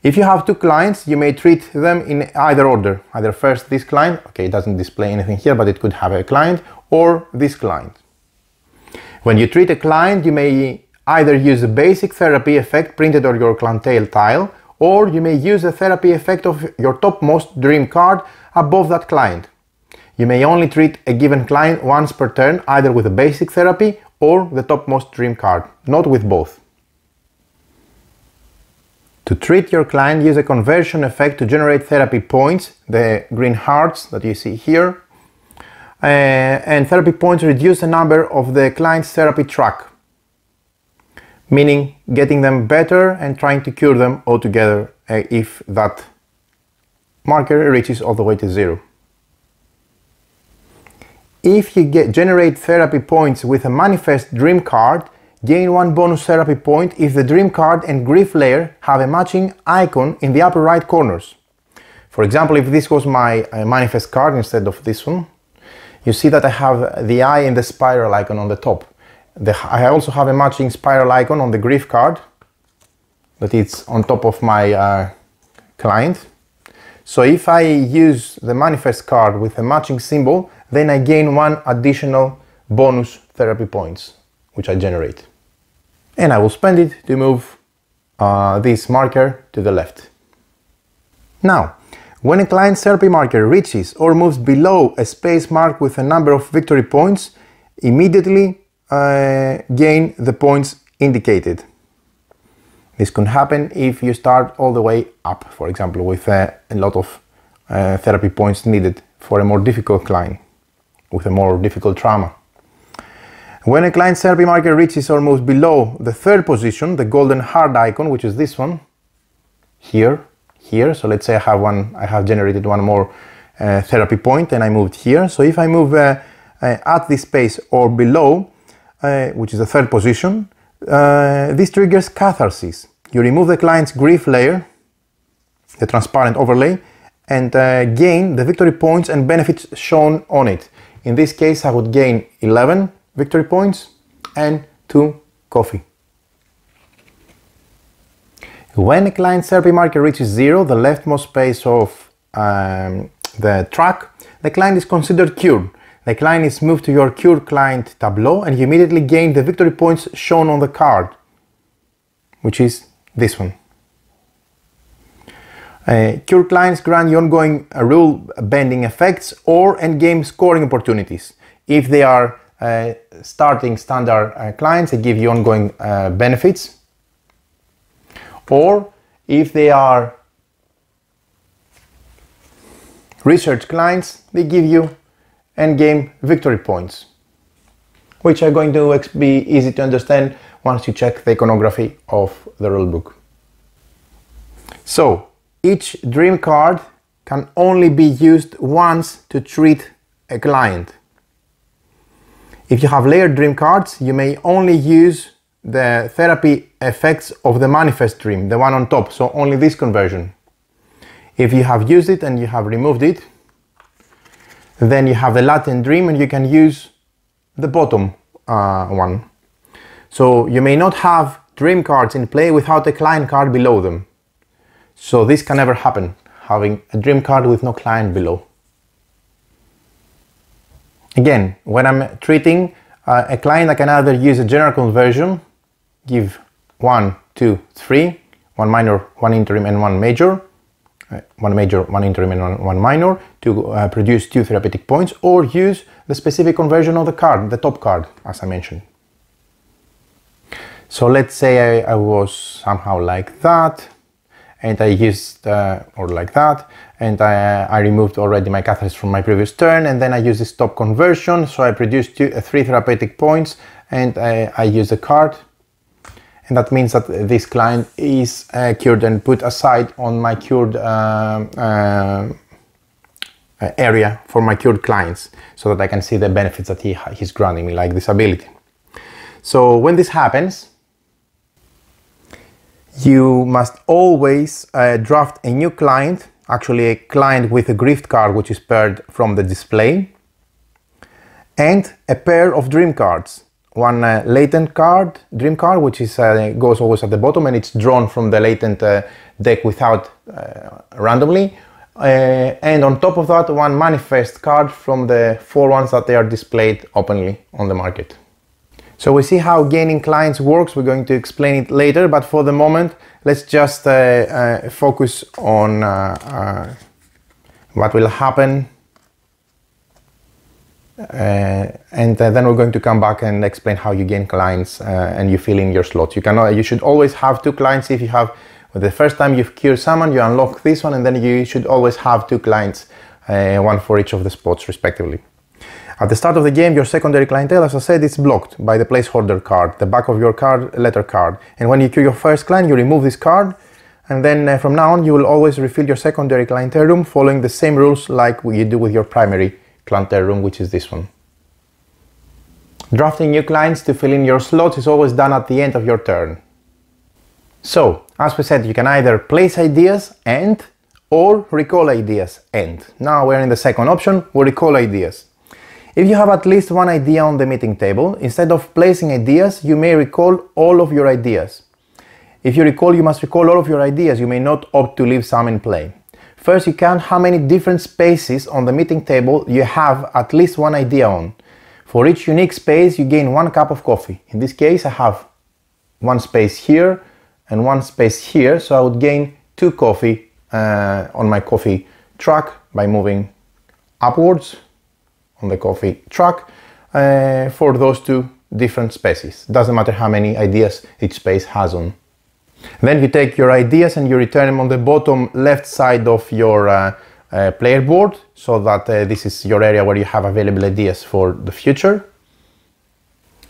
[SPEAKER 1] If you have 2 clients, you may treat them in either order. Either first this client, okay, it doesn't display anything here, but it could have a client, or this client. When you treat a client, you may either use a basic therapy effect printed on your clientele tile, or you may use a therapy effect of your topmost dream card above that client. You may only treat a given client once per turn, either with a basic therapy or the topmost dream card, not with both. To treat your client, use a conversion effect to generate therapy points, the green hearts that you see here, and therapy points reduce the number of the client's therapy track. meaning getting them better and trying to cure them altogether if that marker reaches all the way to 0. If you generate therapy points with a manifest dream card, gain 1 bonus therapy point if the dream card and grief layer have a matching icon in the upper right corners. For example, if this was my manifest card instead of this one, you see that I have the eye and the spiral icon on the top. I also have a matching spiral icon on the grief card, that it's on top of my client. So if I use the manifest card with a matching symbol, then I gain 1 additional bonus therapy points, which I generate. And I will spend it to move this marker to the left. Now, when a client's therapy marker reaches or moves below a space marked with a number of victory points, immediately gain the points indicated. This can happen if you start all the way up, for example, with a lot of therapy points needed for a more difficult client, with a more difficult trauma. When a client's therapy marker reaches or moves below the 3rd position, the golden heart icon, which is this one, here, so let's say I have generated 1 more therapy point and I moved here. So if I move at this space or below, which is the 3rd position, this triggers catharsis. You remove the client's grief layer, the transparent overlay, and gain the victory points and benefits shown on it. In this case, I would gain 11 victory points and 2 coffee. When a client's therapy marker reaches 0, the leftmost space of the track, the client is considered cured. The client is moved to your cured client tableau and you immediately gain the victory points shown on the card, which is this one. Cured clients grant you ongoing rule-bending effects or endgame scoring opportunities. If they are starting standard clients, they give you ongoing benefits. Or if they are research clients, they give you endgame victory points, which are going to be easy to understand once you check the iconography of the rulebook. So, each dream card can only be used once to treat a client. If you have layered dream cards, you may only use the therapy effects of the manifest dream, the one on top, so only this conversion. If you have used it and you have removed it, then you have the latent dream and you can use the bottom one. So you may not have dream cards in play without a client card below them. So this can never happen, having a dream card with no client below. Again, when I'm treating a client, I can either use a general conversion, give 1, 2, 3, 1 minor, 1 interim and 1 major, 1 major, 1 interim and 1 minor to produce 2 therapeutic points, or use the specific conversion of the card, the top card, as I mentioned. So let's say I was somehow like that, and I used, or like that, and I removed already my catharsis from my previous turn, and then I used this top conversion, so I produced 3 therapeutic points, and I use the card. And that means that this client is cured and put aside on my cured area for my cured clients, so that I can see the benefits that he's granting me, like this ability. So when this happens, you must always draft a new client, actually a client with a grief card which is paired from the display, and a pair of dream cards. One latent card, dream card, which is goes always at the bottom and it's drawn from the latent deck without randomly. And on top of that, one manifest card from the 4 ones that they are displayed openly on the market. So we see how gaining clients works. We're going to explain it later, but for the moment, let's just focus on what will happen. And then we're going to come back and explain how you gain clients and you fill in your slots. You should always have 2 clients. If you have, the first time you cure someone, you unlock this one, and then you should always have 2 clients, one for each of the spots respectively. At the start of the game, your secondary clientele, as I said, is blocked by the placeholder card, the back of your card, letter card. And when you queue your first client, you remove this card, and then from now on, you will always refill your secondary clientele room following the same rules like you do with your primary clientele room, which is this one. Drafting new clients to fill in your slots is always done at the end of your turn. So, as we said, you can either place ideas and or recall ideas and. Now we're in the second option, we recall ideas. If you have at least one idea on the meeting table, instead of placing ideas, you may recall all of your ideas. If you recall, you must recall all of your ideas. You may not opt to leave some in play. First, you count how many different spaces on the meeting table you have at least one idea on. For each unique space, you gain 1 cup of coffee. In this case, I have one space here and one space here, so I would gain 2 coffee on my coffee truck by moving upwards on the coffee truck for those 2 different spaces. Doesn't matter how many ideas each space has on. Then you take your ideas and you return them on the bottom left side of your player board, so that this is your area where you have available ideas for the future.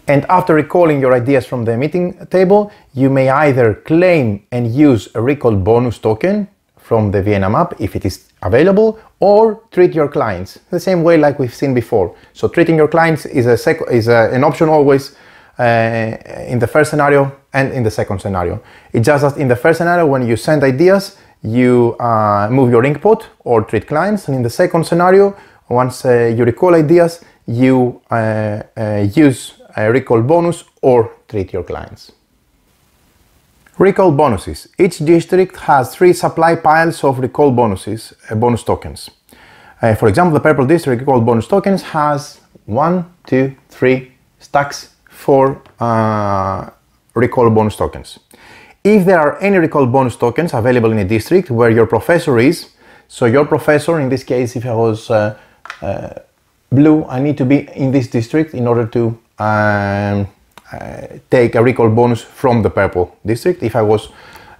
[SPEAKER 1] And after recalling your ideas from the meeting table, you may either claim and use a recall bonus token from the Vienna map if it is available, or treat your clients the same way like we've seen before. So treating your clients is an option always in the first scenario and in the second scenario. It's just that in the first scenario, when you send ideas, you move your Inkpot or treat clients, and in the second scenario, once you recall ideas, you use a recall bonus or treat your clients. Recall bonuses. Each district has 3 supply piles of recall bonuses, bonus tokens. For example, the purple district recall bonus tokens has 1, 2, 3 stacks for recall bonus tokens. If there are any recall bonus tokens available in a district where your professor is, so your professor, in this case, if I was blue, I need to be in this district in order to take a recall bonus from the purple district. If I was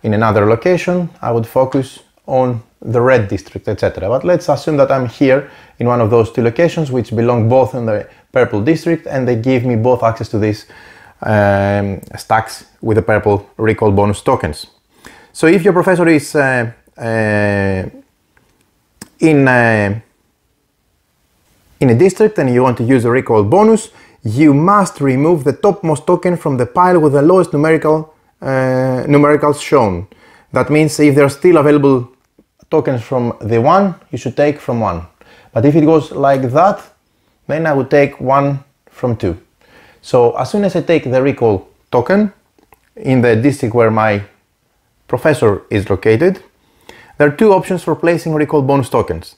[SPEAKER 1] in another location, I would focus on the red district, etc. But let's assume that I'm here in one of those 2 locations which belong both in the purple district, and they give me both access to these stacks with the purple recall bonus tokens. So if your professor is in a district and you want to use a recall bonus, you must remove the topmost token from the pile with the lowest numericals shown. That means if there are still available tokens from the 1, you should take from 1. But if it goes like that, then I would take 1 from 2. So as soon as I take the recall token in the district where my professor is located, there are 2 options for placing recall bonus tokens.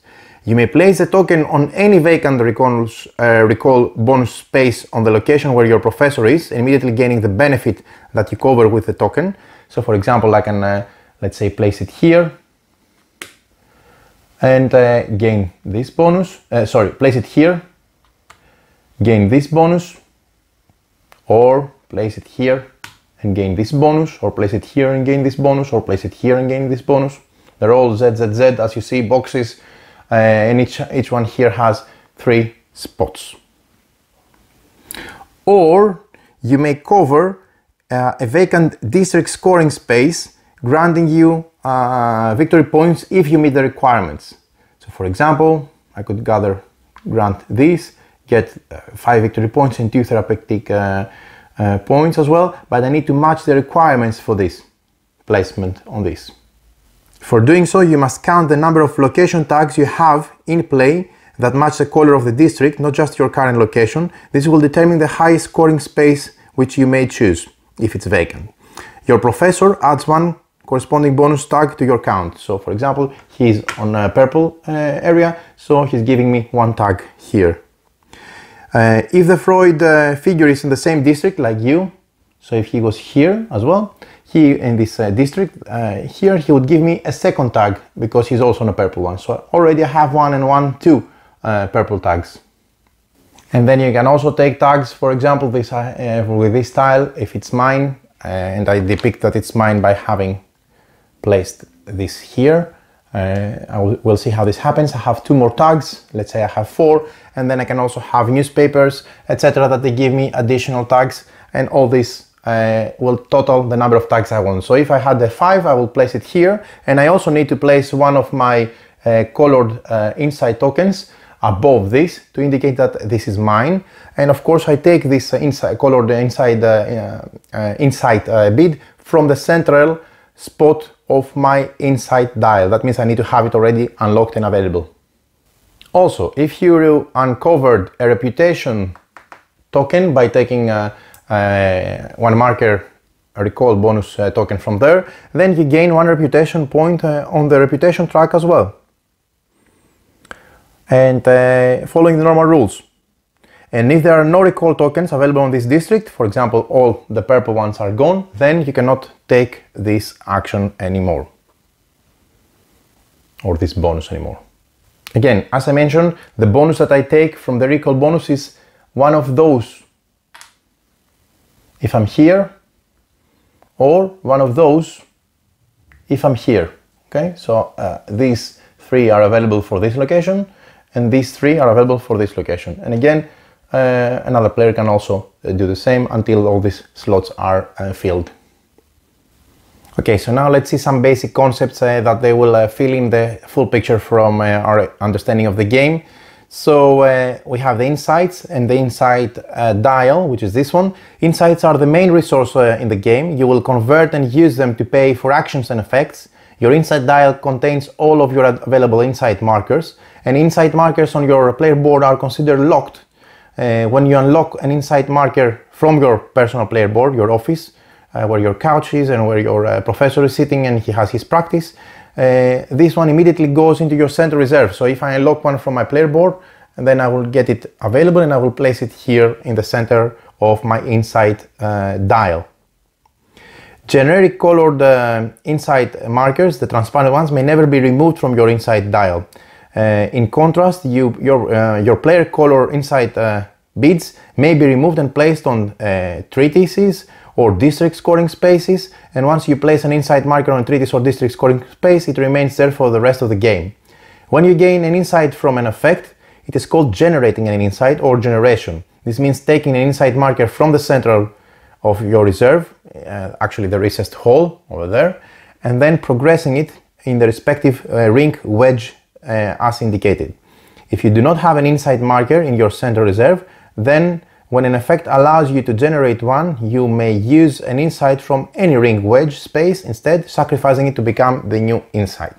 [SPEAKER 1] You may place the token on any vacant recall bonus space on the location where your professor is, immediately gaining the benefit that you cover with the token. So for example, I can, let's say, place it here and gain this bonus. Place it here, gain this bonus, or place it here and gain this bonus, or place it here and gain this bonus, or place it here and gain this bonus. They're all ZZZ, as you see, boxes. And each one here has 3 spots. Or you may cover a vacant district scoring space, granting you victory points if you meet the requirements. So for example, I could grant this, get 5 victory points and 2 therapeutic points as well, but I need to match the requirements for this placement on this. For doing so, you must count the number of location tags you have in play that match the color of the district, not just your current location. This will determine the highest scoring space which you may choose if it's vacant. Your professor adds 1 corresponding bonus tag to your count. So for example, he's on a purple area, so he's giving me 1 tag here. If the Freud figure is in the same district like you, so if he was here as well, he in this district here, he would give me a 2nd tag because he's also on a purple one. So already I have 1 and 1, 2 purple tags. And then you can also take tags, for example, this with this tile, if it's mine, and I depict that it's mine by having placed this here. We'll see how this happens. I have 2 more tags, let's say I have 4, and then I can also have newspapers, etc., that they give me additional tags, and all this will total the number of tags I want. So if I had the 5, I will place it here, and I also need to place one of my colored insight tokens above this to indicate that this is mine. And of course I take this colored insight bid from the central spot of my insight dial. That means I need to have it already unlocked and available. Also, if you uncovered a reputation token by taking one marker recall bonus token from there, then you gain 1 reputation point on the reputation track as well. And following the normal rules. And if there are no recall tokens available on this district, for example, all the purple ones are gone, then you cannot take this action anymore, or this bonus anymore. Again, as I mentioned, the bonus that I take from the recall bonus is one of those if I'm here, or one of those if I'm here. Okay, so these 3 are available for this location, and these 3 are available for this location. And again, another player can also do the same until all these slots are filled. Okay, so now let's see some basic concepts that they will fill in the full picture from our understanding of the game. So we have the insights and the insight dial, which is this one. Insights are the main resource in the game. You will convert and use them to pay for actions and effects. Your insight dial contains all of your available insight markers, and insight markers on your player board are considered locked. When you unlock an insight marker from your personal player board, your office, where your couch is and where your professor is sitting and he has his practice, this one immediately goes into your center reserve. So if I unlock one from my player board, and then I will get it available and I will place it here in the center of my insight dial. Generic colored insight markers, the transparent ones, may never be removed from your insight dial. In contrast, your player color insight bids may be removed and placed on treatises or district scoring spaces, and once you place an insight marker on a treatise or district scoring space, it remains there for the rest of the game. When you gain an insight from an effect, it is called generating an insight or generation. This means taking an insight marker from the central of your reserve, actually the recessed hole over there, and then progressing it in the respective ring wedge as indicated. If you do not have an insight marker in your center reserve, then when an effect allows you to generate one, you may use an insight from any ring wedge space instead, sacrificing it to become the new insight.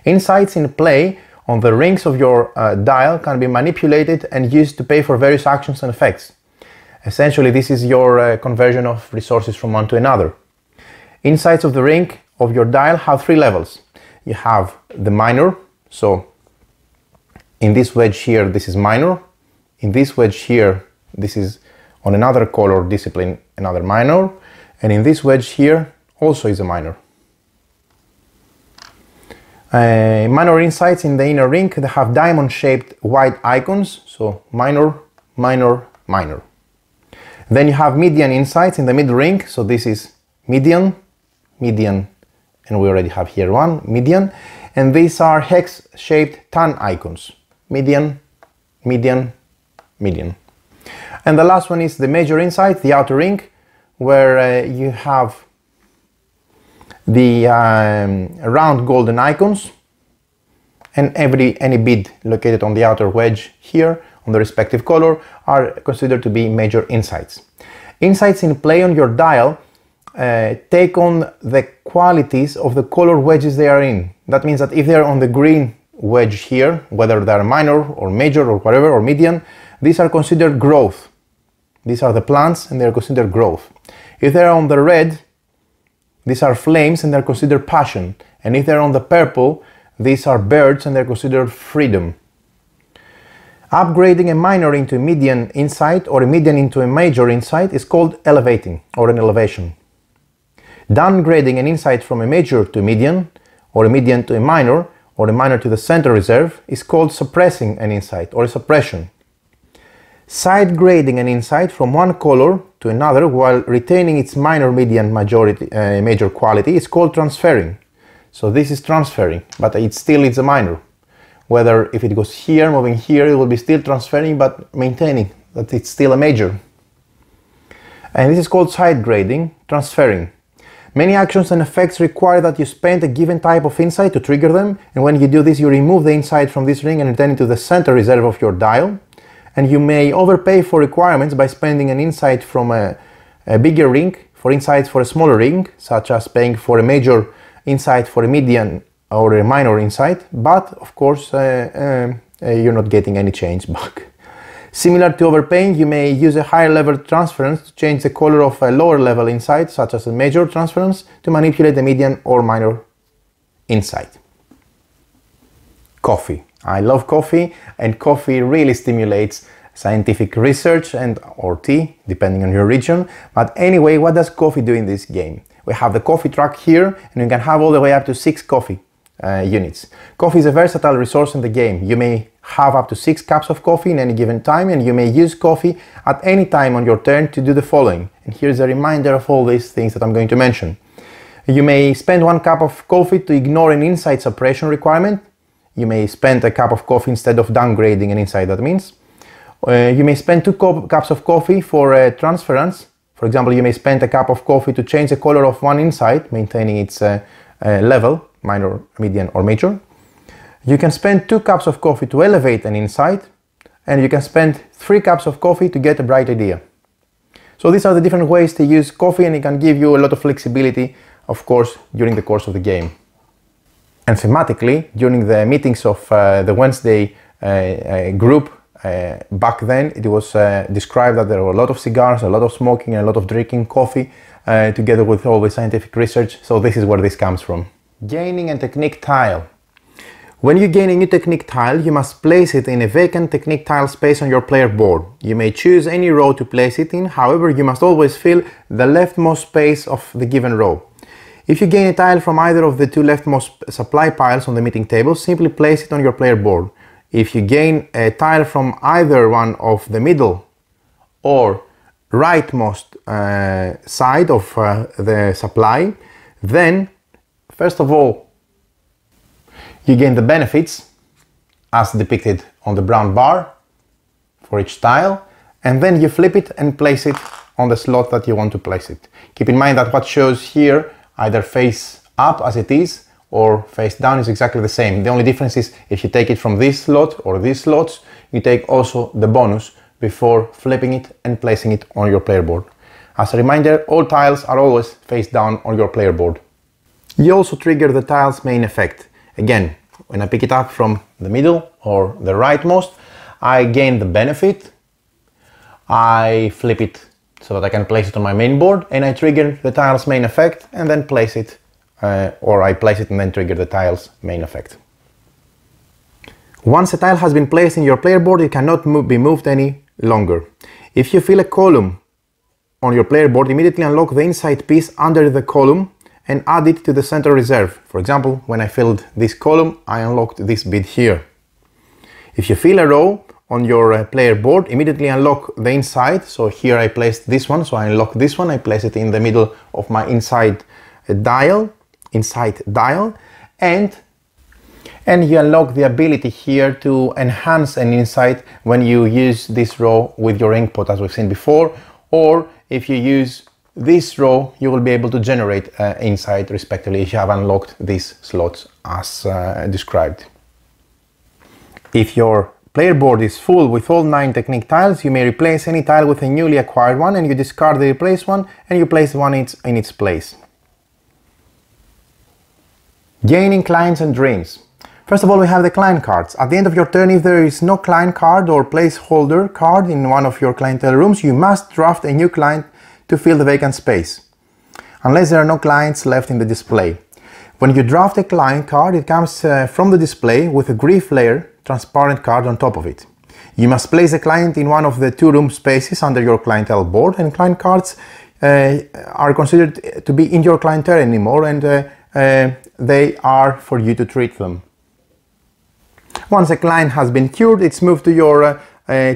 [SPEAKER 1] Insights in play on the rings of your dial can be manipulated and used to pay for various actions and effects. Essentially, this is your conversion of resources from one to another. Insights of the ring of your dial have 3 levels. You have the minor, so in this wedge here, this is minor. In this wedge here, this is on another color discipline, another minor. And in this wedge here, also is a minor. Minor insights in the inner ring, they have diamond-shaped white icons, so minor, minor, minor. Then you have median insights in the middle ring, so this is median, median, and we already have here one, median. And these are hex-shaped tan icons, median, median, median. And the last one is the major insight, the outer ring, where you have the round golden icons, and any bid located on the outer wedge here on the respective color are considered to be major insights. Insights in play on your dial take on the qualities of the color wedges they are in. That means that if they are on the green wedge here, whether they are minor or major or whatever, or median, these are considered growth. These are the plants and they are considered growth. If they are on the red, these are flames and they're considered passion. And if they're on the purple, these are birds and they're considered freedom. Upgrading a minor into a median insight or a median into a major insight is called elevating or an elevation. Downgrading an insight from a major to a median, or a median to a minor, or a minor to the center reserve is called suppressing an insight or a suppression. Side grading an insight from one color to another while retaining its minor, median, major quality is called transferring. So this is transferring, but it's a minor. Whether if it goes here, moving here, it will be still transferring, but maintaining that it's still a major. And this is called side grading, transferring. Many actions and effects require that you spend a given type of insight to trigger them, and when you do this, you remove the insight from this ring and return it to the center reserve of your dial. And you may overpay for requirements by spending an insight from a bigger ring for insights for a smaller ring, such as paying for a major insight for a median or a minor insight, but of course you're not getting any change back. Similar to overpaying, you may use a higher level transference to change the color of a lower level insight, such as a major transference, to manipulate the median or minor insight. Coffee. I love coffee, and coffee really stimulates scientific research and or tea, depending on your region. But anyway, what does coffee do in this game? We have the coffee track here, and you can have all the way up to 6 coffee units. Coffee is a versatile resource in the game. You may have up to 6 cups of coffee in any given time, and you may use coffee at any time on your turn to do the following. And here's a reminder of all these things that I'm going to mention. You may spend 1 cup of coffee to ignore an insight suppression requirement. You may spend a cup of coffee instead of downgrading an insight, that means. You may spend 2 cups of coffee for transference. For example, you may spend a cup of coffee to change the color of one insight, maintaining its level, minor, median or major. You can spend 2 cups of coffee to elevate an insight, and you can spend 3 cups of coffee to get a bright idea. So these are the different ways to use coffee, and it can give you a lot of flexibility, of course, during the course of the game. And thematically, during the meetings of the Wednesday group, back then it was described that there were a lot of cigars, a lot of smoking, and a lot of drinking coffee, together with all the scientific research. So this is where this comes from. Gaining a technique tile. When you gain a new technique tile, you must place it in a vacant technique tile space on your player board. You may choose any row to place it in, however, you must always fill the leftmost space of the given row. If you gain a tile from either of the 2 leftmost supply piles on the meeting table, simply place it on your player board. If you gain a tile from either one of the middle or rightmost side of the supply, then first of all you gain the benefits as depicted on the brown bar for each tile, and then you flip it and place it on the slot that you want to place it. Keep in mind that what shows here, either face up as it is or face down, is exactly the same. The only difference is if you take it from this slot or these slots, you take also the bonus before flipping it and placing it on your player board. As a reminder, all tiles are always face down on your player board. You also trigger the tile's main effect. Again, when I pick it up from the middle or the rightmost, I gain the benefit, I flip it so that I can place it on my main board, and I trigger the tile's main effect and then place it, or I place it and then trigger the tile's main effect. Once a tile has been placed in your player board, it cannot be moved any longer. If you fill a column on your player board, immediately unlock the inside piece under the column and add it to the center reserve. For example, when I filled this column, I unlocked this bit here. If you fill a row on your player board, immediately unlock the inside. So here I placed this one, so I unlock this one, I place it in the middle of my inside dial, and you unlock the ability here to enhance an insight when you use this row with your Inkpot, as we've seen before, or if you use this row, you will be able to generate insight respectively if you have unlocked these slots as described. If your player board is full with all 9 technique tiles, you may replace any tile with a newly acquired one, and you discard the replaced one and you place one in its place. Gaining clients and dreams. First of all, we have the client cards. At the end of your turn, if there is no client card or placeholder card in one of your clientele rooms, you must draft a new client to fill the vacant space, unless there are no clients left in the display. When you draft a client card, it comes from the display with a grief layer transparent card on top of it. You must place the client in one of the 2 room spaces under your clientele board, and client cards are considered to be in your clientele anymore, and they are for you to treat them. Once a client has been cured, it's moved to your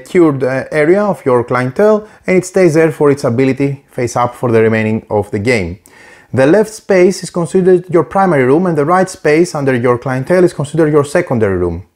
[SPEAKER 1] cured area of your clientele, and it stays there for its ability face up for the remaining of the game. The left space is considered your primary room and the right space under your clientele is considered your secondary room.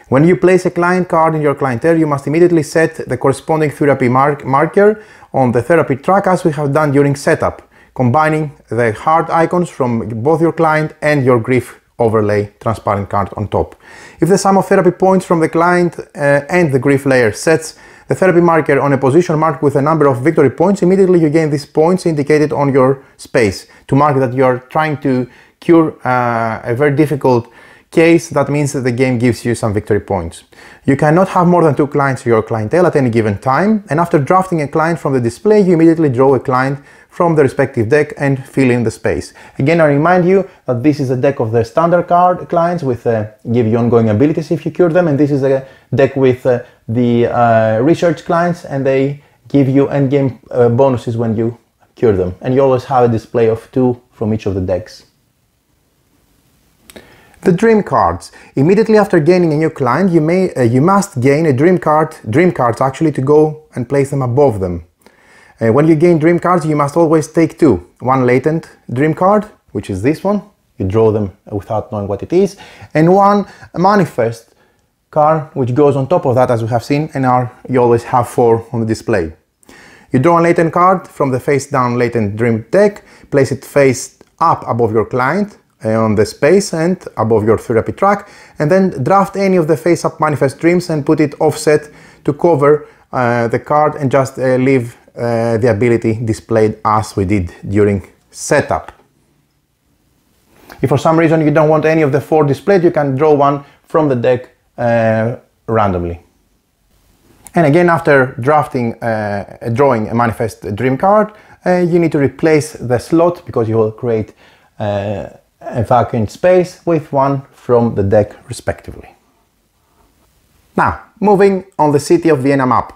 [SPEAKER 1] When you place a client card in your clientele, you must immediately set the corresponding therapy marker on the therapy track as we have done during setup, combining the heart icons from both your client and your grief overlay transparent card on top. If the sum of therapy points from the client and the grief layer sets the therapy marker on a position marked with a number of victory points, immediately you gain these points indicated on your space to mark that you are trying to cure a very difficult case. That means that the game gives you some victory points. You cannot have more than 2 clients in your clientele at any given time, and after drafting a client from the display, you immediately draw a client from the respective deck and fill in the space. Again, I remind you that this is a deck of the standard card clients with give you ongoing abilities if you cure them, and this is a deck with the research clients, and they give you endgame bonuses when you cure them. And you always have a display of 2 from each of the decks. The dream cards. Immediately after gaining a new client, you must gain a dream cards actually, to go and place them above them. When you gain dream cards, you must always take 2. One latent dream card, which is this one, you draw them without knowing what it is, and one manifest card, which goes on top of that, as we have seen, and you always have 4 on the display. You draw a latent card from the face down latent dream deck, place it face up above your client, on the space and above your therapy track, and then draft any of the face up manifest dreams and put it offset to cover the card, and just leave the ability displayed as we did during setup. If for some reason you don't want any of the 4 displayed, you can draw one from the deck randomly. And again, after drafting drawing a manifest dream card, you need to replace the slot, because you will create a vacuum space, with one from the deck respectively. Now, moving on the city of Vienna map.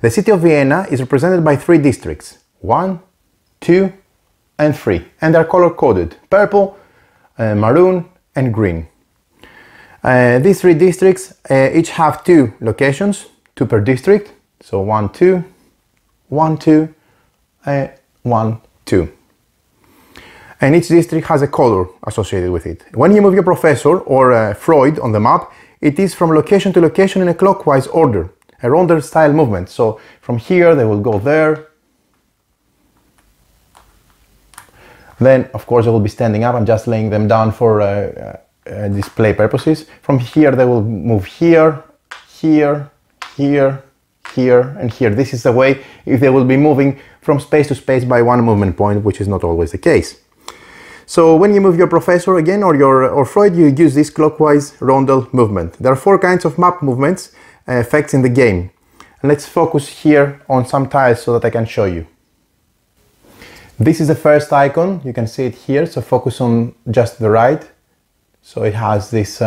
[SPEAKER 1] The city of Vienna is represented by 3 districts, 1, 2 and 3, and they're color coded: purple, maroon and green. These 3 districts each have 2 locations, 2 per district, so 1, 2, 1, 2, 1, 2. And each district has a color associated with it. When you move your professor or Freud on the map, it is from location to location in a clockwise order, a rondel style movement. So from here they will go there, then of course they will be standing up. I'm just laying them down for display purposes. From here they will move here, here, here, here and here. This is the way if they will be moving from space to space by 1 movement point, which is not always the case. So when you move your professor again or Freud, you use this clockwise rondel movement. There are 4 kinds of map movements effects in the game. And let's focus here on some tiles so that I can show you. This is the first icon, you can see it here, so focus on just the right. So it has this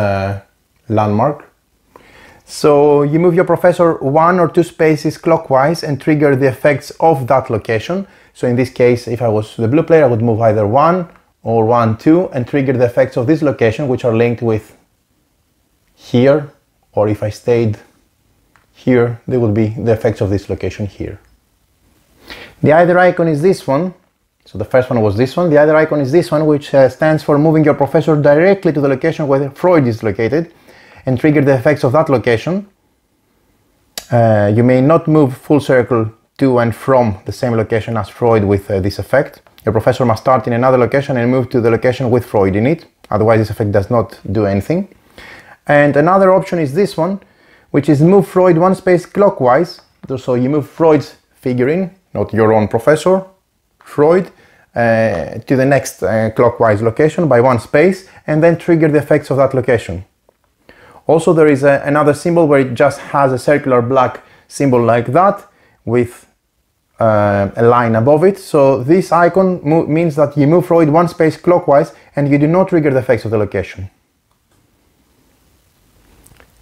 [SPEAKER 1] landmark. So you move your professor 1 or 2 spaces clockwise and trigger the effects of that location. So in this case, if I was the blue player, I would move either 1 or 1, 2 and trigger the effects of this location, which are linked with here, or if I stayed here, there will be the effects of this location here. The other icon is this one. So the first one was this one. The other icon is this one, which stands for moving your professor directly to the location where Freud is located and trigger the effects of that location. You may not move full circle to and from the same location as Freud with this effect. Your professor must start in another location and move to the location with Freud in it. Otherwise this effect does not do anything. And another option is this one, which is move Freud 1 space clockwise. So you move Freud's figurine, not your own professor, Freud, to the next clockwise location by 1 space and then trigger the effects of that location. Also there is another symbol where it just has a circular black symbol like that with a line above it. So this icon means that you move Freud 1 space clockwise and you do not trigger the effects of the location.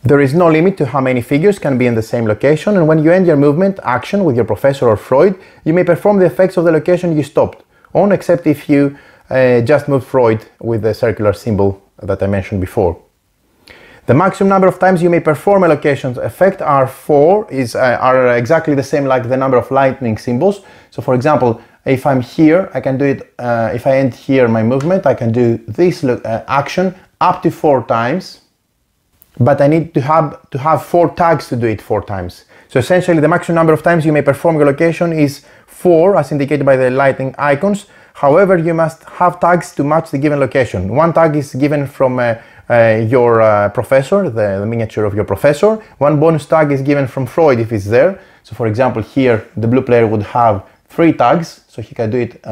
[SPEAKER 1] There is no limit to how many figures can be in the same location, and when you end your movement action with your professor or Freud, you may perform the effects of the location you stopped on, except if you just move Freud with the circular symbol that I mentioned before. The maximum number of times you may perform a location's effect are exactly the same like the number of lightning symbols. So for example, If I'm here, I can do it, if I end here my movement, I can do this action up to 4 times, but I need to have 4 tags to do it 4 times. So essentially the maximum number of times you may perform your location is 4, as indicated by the lighting icons. However, you must have tags to match the given location. 1 tag is given from your professor, the miniature of your professor. 1 bonus tag is given from Freud if it's there. So for example, here the blue player would have 3 tags, so he can do it,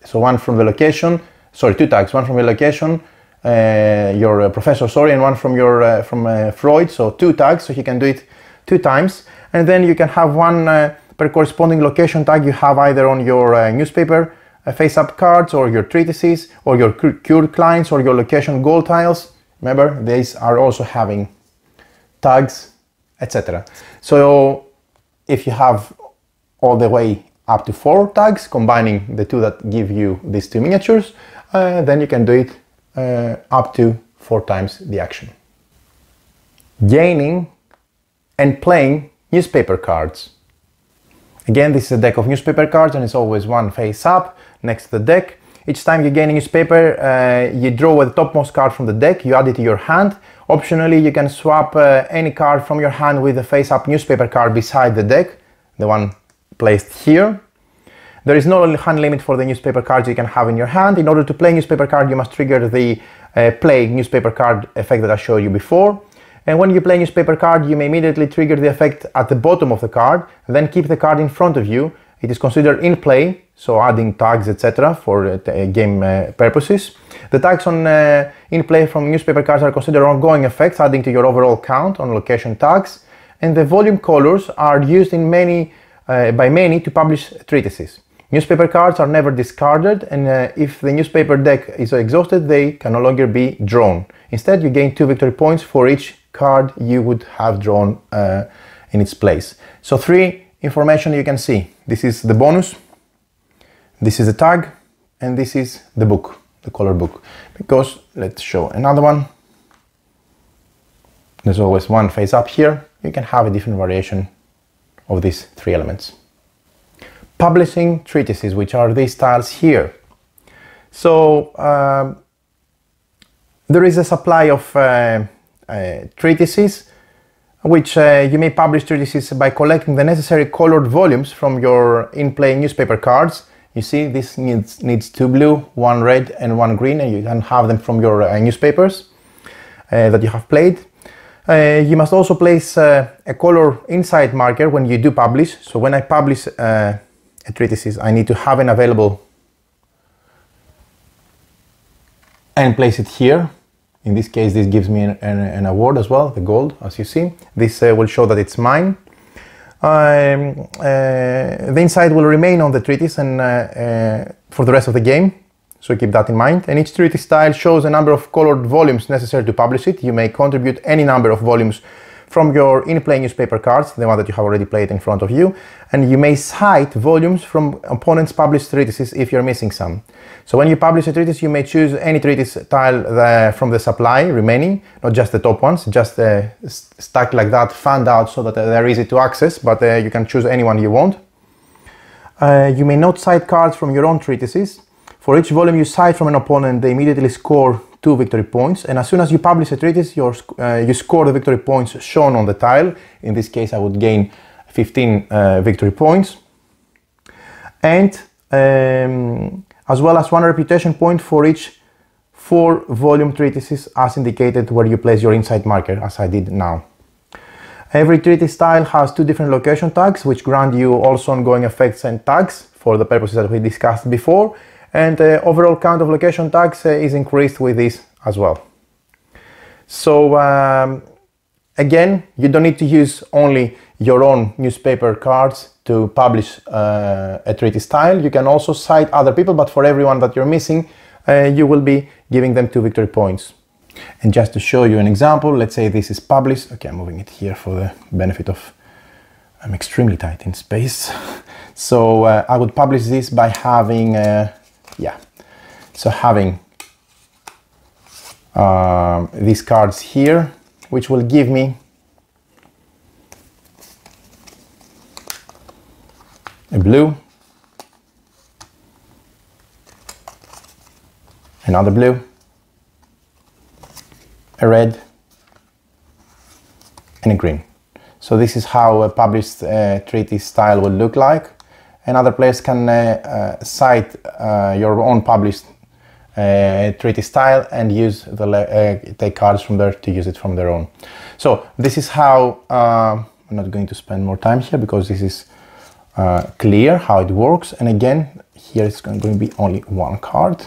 [SPEAKER 1] so 1 from the location, sorry, 2 tags, 1 from the location, your professor, sorry, and 1 from your from Freud, so 2 tags, so he can do it 2 times. And then you can have 1 per corresponding location tag you have either on your newspaper face-up cards, or your treatises, or your cured clients, or your location goal tiles. Remember, these are also having tags, etc. So if you have all the way up to 4 tags, combining the 2 that give you these 2 miniatures, then you can do it up to 4 times the action. Gaining and playing newspaper cards. Again, this is a deck of newspaper cards, and it's always 1 face up next to the deck. Each time you gain a newspaper, you draw the topmost card from the deck, you add it to your hand. Optionally, you can swap any card from your hand with the face up newspaper card beside the deck, the one placed here. There is no hand limit for the newspaper cards you can have in your hand. In order to play newspaper card, you must trigger the play newspaper card effect that I showed you before. And when you play newspaper card, you may immediately trigger the effect at the bottom of the card, then keep the card in front of you. It is considered in play, so adding tags, etc. for game purposes. The tags on in play from newspaper cards are considered ongoing effects, adding to your overall count on location tags. And the volume colors are used in by many to publish treatises. Newspaper cards are never discarded, and if the newspaper deck is exhausted, they can no longer be drawn. Instead, you gain 2 victory points for each card you would have drawn in its place. So 3 information you can see. This is the bonus, this is the tag, and this is the book, the color book. Because, let's show another one. There's always 1 face up here. You can have a different variation of these 3 elements. Publishing treatises, which are these tiles here. So there is a supply of treatises, which you may publish treatises by collecting the necessary colored volumes from your in-play newspaper cards. You see, this needs 2 blue, 1 red, and 1 green, and you can have them from your newspapers that you have played. You must also place a color inside marker when you do publish. So when I publish a treatises, I need to have an available and place it here. In this case, this gives me an award as well, the gold, as you see. This will show that it's mine. The inside will remain on the treatise and for the rest of the game, so keep that in mind. And each treatise style shows a number of colored volumes necessary to publish it. You may contribute any number of volumes from your in-play newspaper cards, the one that you have already played in front of you, and you may cite volumes from opponents' published treatises if you're missing some. So when you publish a treatise, you may choose any treatise tile from the supply remaining, not just the top ones, just stacked like that, fanned out so that they're easy to access, but you can choose any one you want. You may not cite cards from your own treatises. For each volume you cite from an opponent, they immediately score 2 victory points, and as soon as you publish a treatise, you score the victory points shown on the tile. In this case, I would gain 15 victory points, and as well as 1 reputation point for each 4 volume treatises as indicated where you place your inside marker, as I did now. Every treatise style has 2 different location tags, which grant you also ongoing effects and tags for the purposes that we discussed before. And the overall count of location tags is increased with this as well. So again, you don't need to use only your own newspaper cards to publish a treatise style. You can also cite other people, but for everyone that you're missing, you will be giving them 2 victory points. And just to show you an example, let's say this is published. Okay, I'm moving it here for the benefit of, I'm extremely tight in space. So I would publish this by having having these cards here, which will give me a blue, another blue, a red, and a green. So this is how a published treatise style would look like, and other players can cite your own published treatise style and use take cards from there to use it from their own. So this is how, I'm not going to spend more time here because this is clear how it works, and again here it's going to be only one card,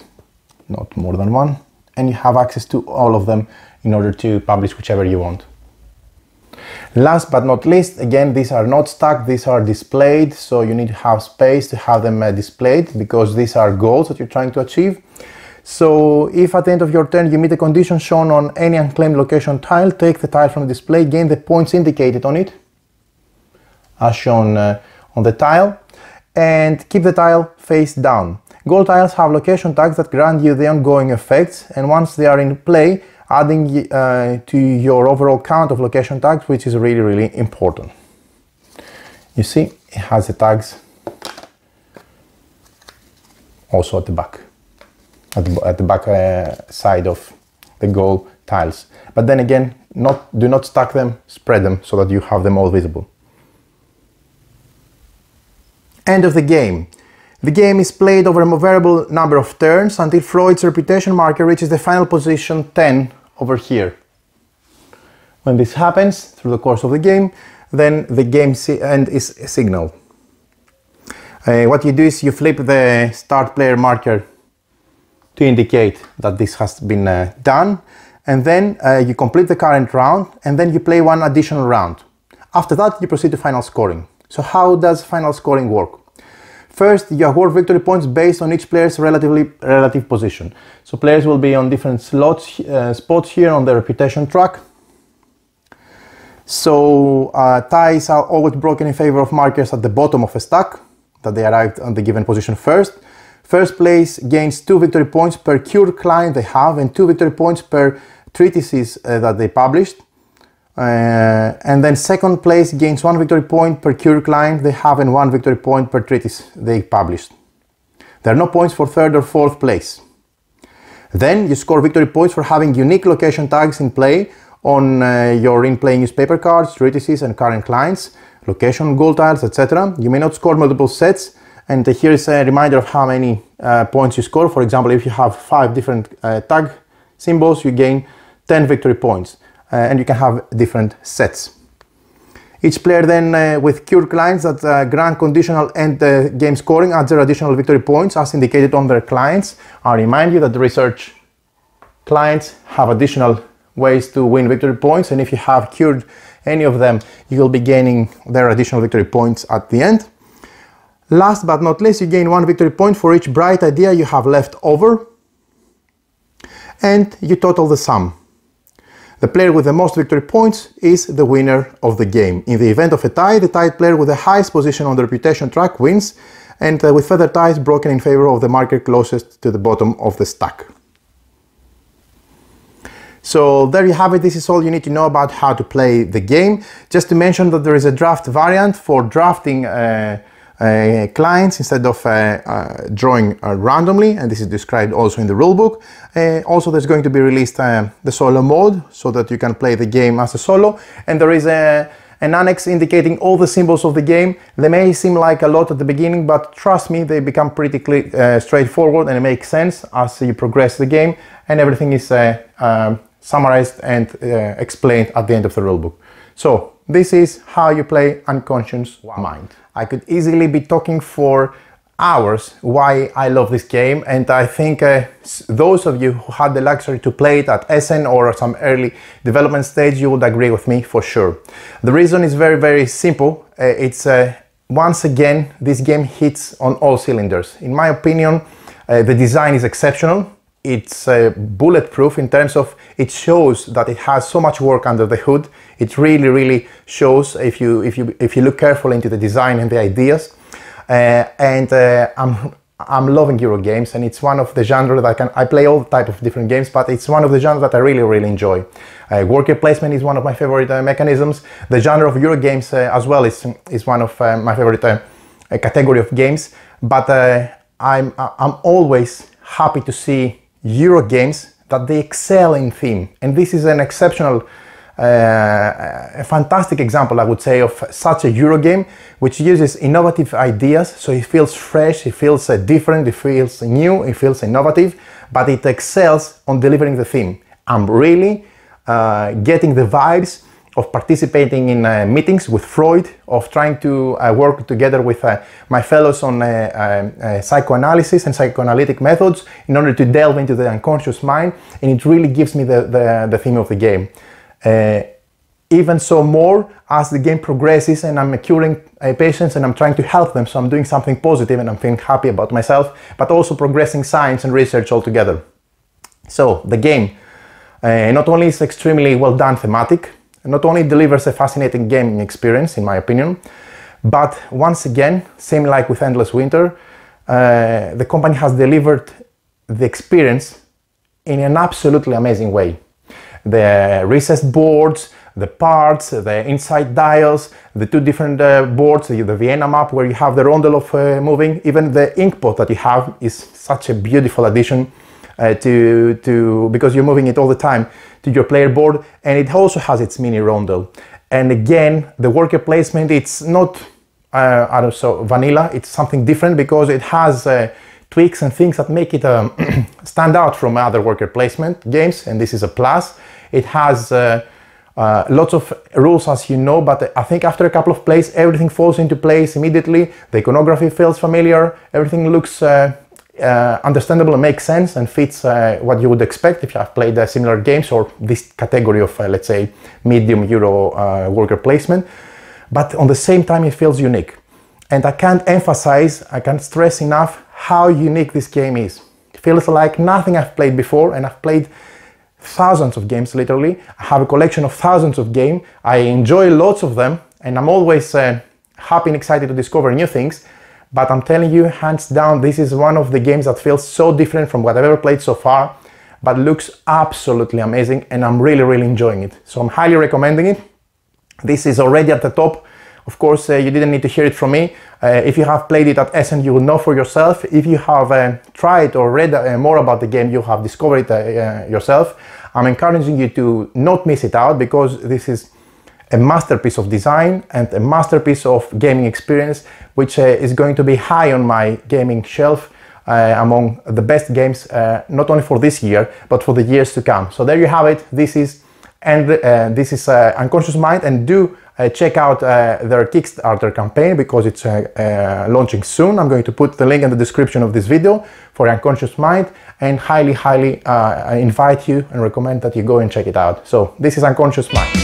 [SPEAKER 1] not more than one, and you have access to all of them in order to publish whichever you want. Last but not least, again, these are not stacked, these are displayed, so you need to have space to have them displayed because these are goals that you're trying to achieve. So if at the end of your turn you meet a condition shown on any unclaimed location tile, take the tile from the display, gain the points indicated on it as shown on the tile, and keep the tile face down. Goal tiles have location tags that grant you the ongoing effects, and once they are in play, adding to your overall count of location tags, which is really important. You see, it has the tags also at the back, at the back side of the goal tiles. But then again, do not stack them, spread them so that you have them all visible. End of the game. The game is played over a variable number of turns until Freud's reputation marker reaches the final position 10 over here. When this happens through the course of the game, then the game end is signaled. What you do is you flip the start player marker to indicate that this has been done, and then you complete the current round, and then you play one additional round. After that, you proceed to final scoring. So how does final scoring work? First, you award victory points based on each player's relative position. So players will be on different spots here on the reputation track. So ties are always broken in favor of markers at the bottom of a stack, that they arrived on the given position first. First place gains 2 victory points per cured client they have, and 2 victory points per treatises that they published. And then second place gains 1 victory point per cured client they have and 1 victory point per treatise they published. There are no points for third or fourth place. Then you score victory points for having unique location tags in play on your in-play newspaper cards, treatises and current clients, location, goal tiles, etc. You may not score multiple sets, and here is a reminder of how many points you score. For example, if you have 5 different tag symbols, you gain 10 victory points. And you can have different sets. Each player then with cured clients that grant conditional end game scoring adds their additional victory points as indicated on their clients. I remind you that the research clients have additional ways to win victory points, and if you have cured any of them, you will be gaining their additional victory points at the end. Last but not least, you gain 1 victory point for each bright idea you have left over, and you total the sum. The player with the most victory points is the winner of the game. In the event of a tie, the tied player with the highest position on the reputation track wins, and with further ties broken in favor of the marker closest to the bottom of the stack. So there you have it. This is all you need to know about how to play the game. Just to mention that there is a draft variant for drafting clients instead of drawing randomly, and this is described also in the rulebook. Also, there's going to be released the solo mode so that you can play the game as a solo, and there is an annex indicating all the symbols of the game. They may seem like a lot at the beginning, but trust me, they become pretty straightforward, and it makes sense as you progress the game, and everything is summarized and explained at the end of the rulebook. So this is how you play Unconscious Mind. I could easily be talking for hours why I love this game, and I think those of you who had the luxury to play it at SN or some early development stage, you would agree with me for sure. The reason is very simple. It's once again, this game hits on all cylinders. In my opinion, the design is exceptional. It's bulletproof in terms of it shows that it has so much work under the hood. It really shows if you look carefully into the design and the ideas. I'm loving Euro games, and it's one of the genres that I play all type of different games, but it's one of the genres that I really enjoy. Worker placement is one of my favorite mechanisms. The genre of Euro games as well is one of my favorite category of games. But I'm always happy to see Euro games that they excel in theme. And this is an exceptional, a fantastic example, I would say, of such a Euro game which uses innovative ideas. So it feels fresh, it feels different, it feels new, it feels innovative, but it excels on delivering the theme. I'm really getting the vibes of participating in meetings with Freud, of trying to work together with my fellows on psychoanalysis and psychoanalytic methods in order to delve into the unconscious mind, and it really gives me the theme of the game. Even so more as the game progresses and I'm curing patients and I'm trying to help them, so I'm doing something positive and I'm feeling happy about myself, but also progressing science and research altogether. So the game not only is extremely well done thematic, not only delivers a fascinating gaming experience, in my opinion, but once again, same like with Endless Winter, the company has delivered the experience in an absolutely amazing way. The recessed boards, the parts, the inside dials, the two different boards, the Vienna map where you have the rondel of moving, even the Inkpot that you have is such a beautiful addition because you're moving it all the time to your player board, and it also has its mini rondel. And again, the worker placement, it's not vanilla, it's something different because it has tweaks and things that make it stand out from other worker placement games, and this is a plus. It has lots of rules, as you know, but I think after a couple of plays everything falls into place immediately. The iconography feels familiar, everything looks understandable and makes sense and fits what you would expect if you have played similar games or this category of let's say medium Euro worker placement, but on the same time it feels unique. And I can't stress enough how unique this game is. It feels like nothing I've played before, and I've played thousands of games, literally. I have a collection of thousands of games. I enjoy lots of them and I'm always happy and excited to discover new things. But I'm telling you, hands down, this is one of the games that feels so different from what I've ever played so far, but looks absolutely amazing, and I'm really enjoying it. So I'm highly recommending it. This is already at the top. Of course, you didn't need to hear it from me. If you have played it at Essen, you will know for yourself. If you have tried or read more about the game, you have discovered it yourself. I'm encouraging you to not miss it out, because this is a masterpiece of design and a masterpiece of gaming experience, which is going to be high on my gaming shelf among the best games, not only for this year, but for the years to come. So there you have it. This is Unconscious Mind, and do check out their Kickstarter campaign, because it's launching soon. I'm going to put the link in the description of this video for Unconscious Mind, and highly invite you and recommend that you go and check it out. So this is Unconscious Mind.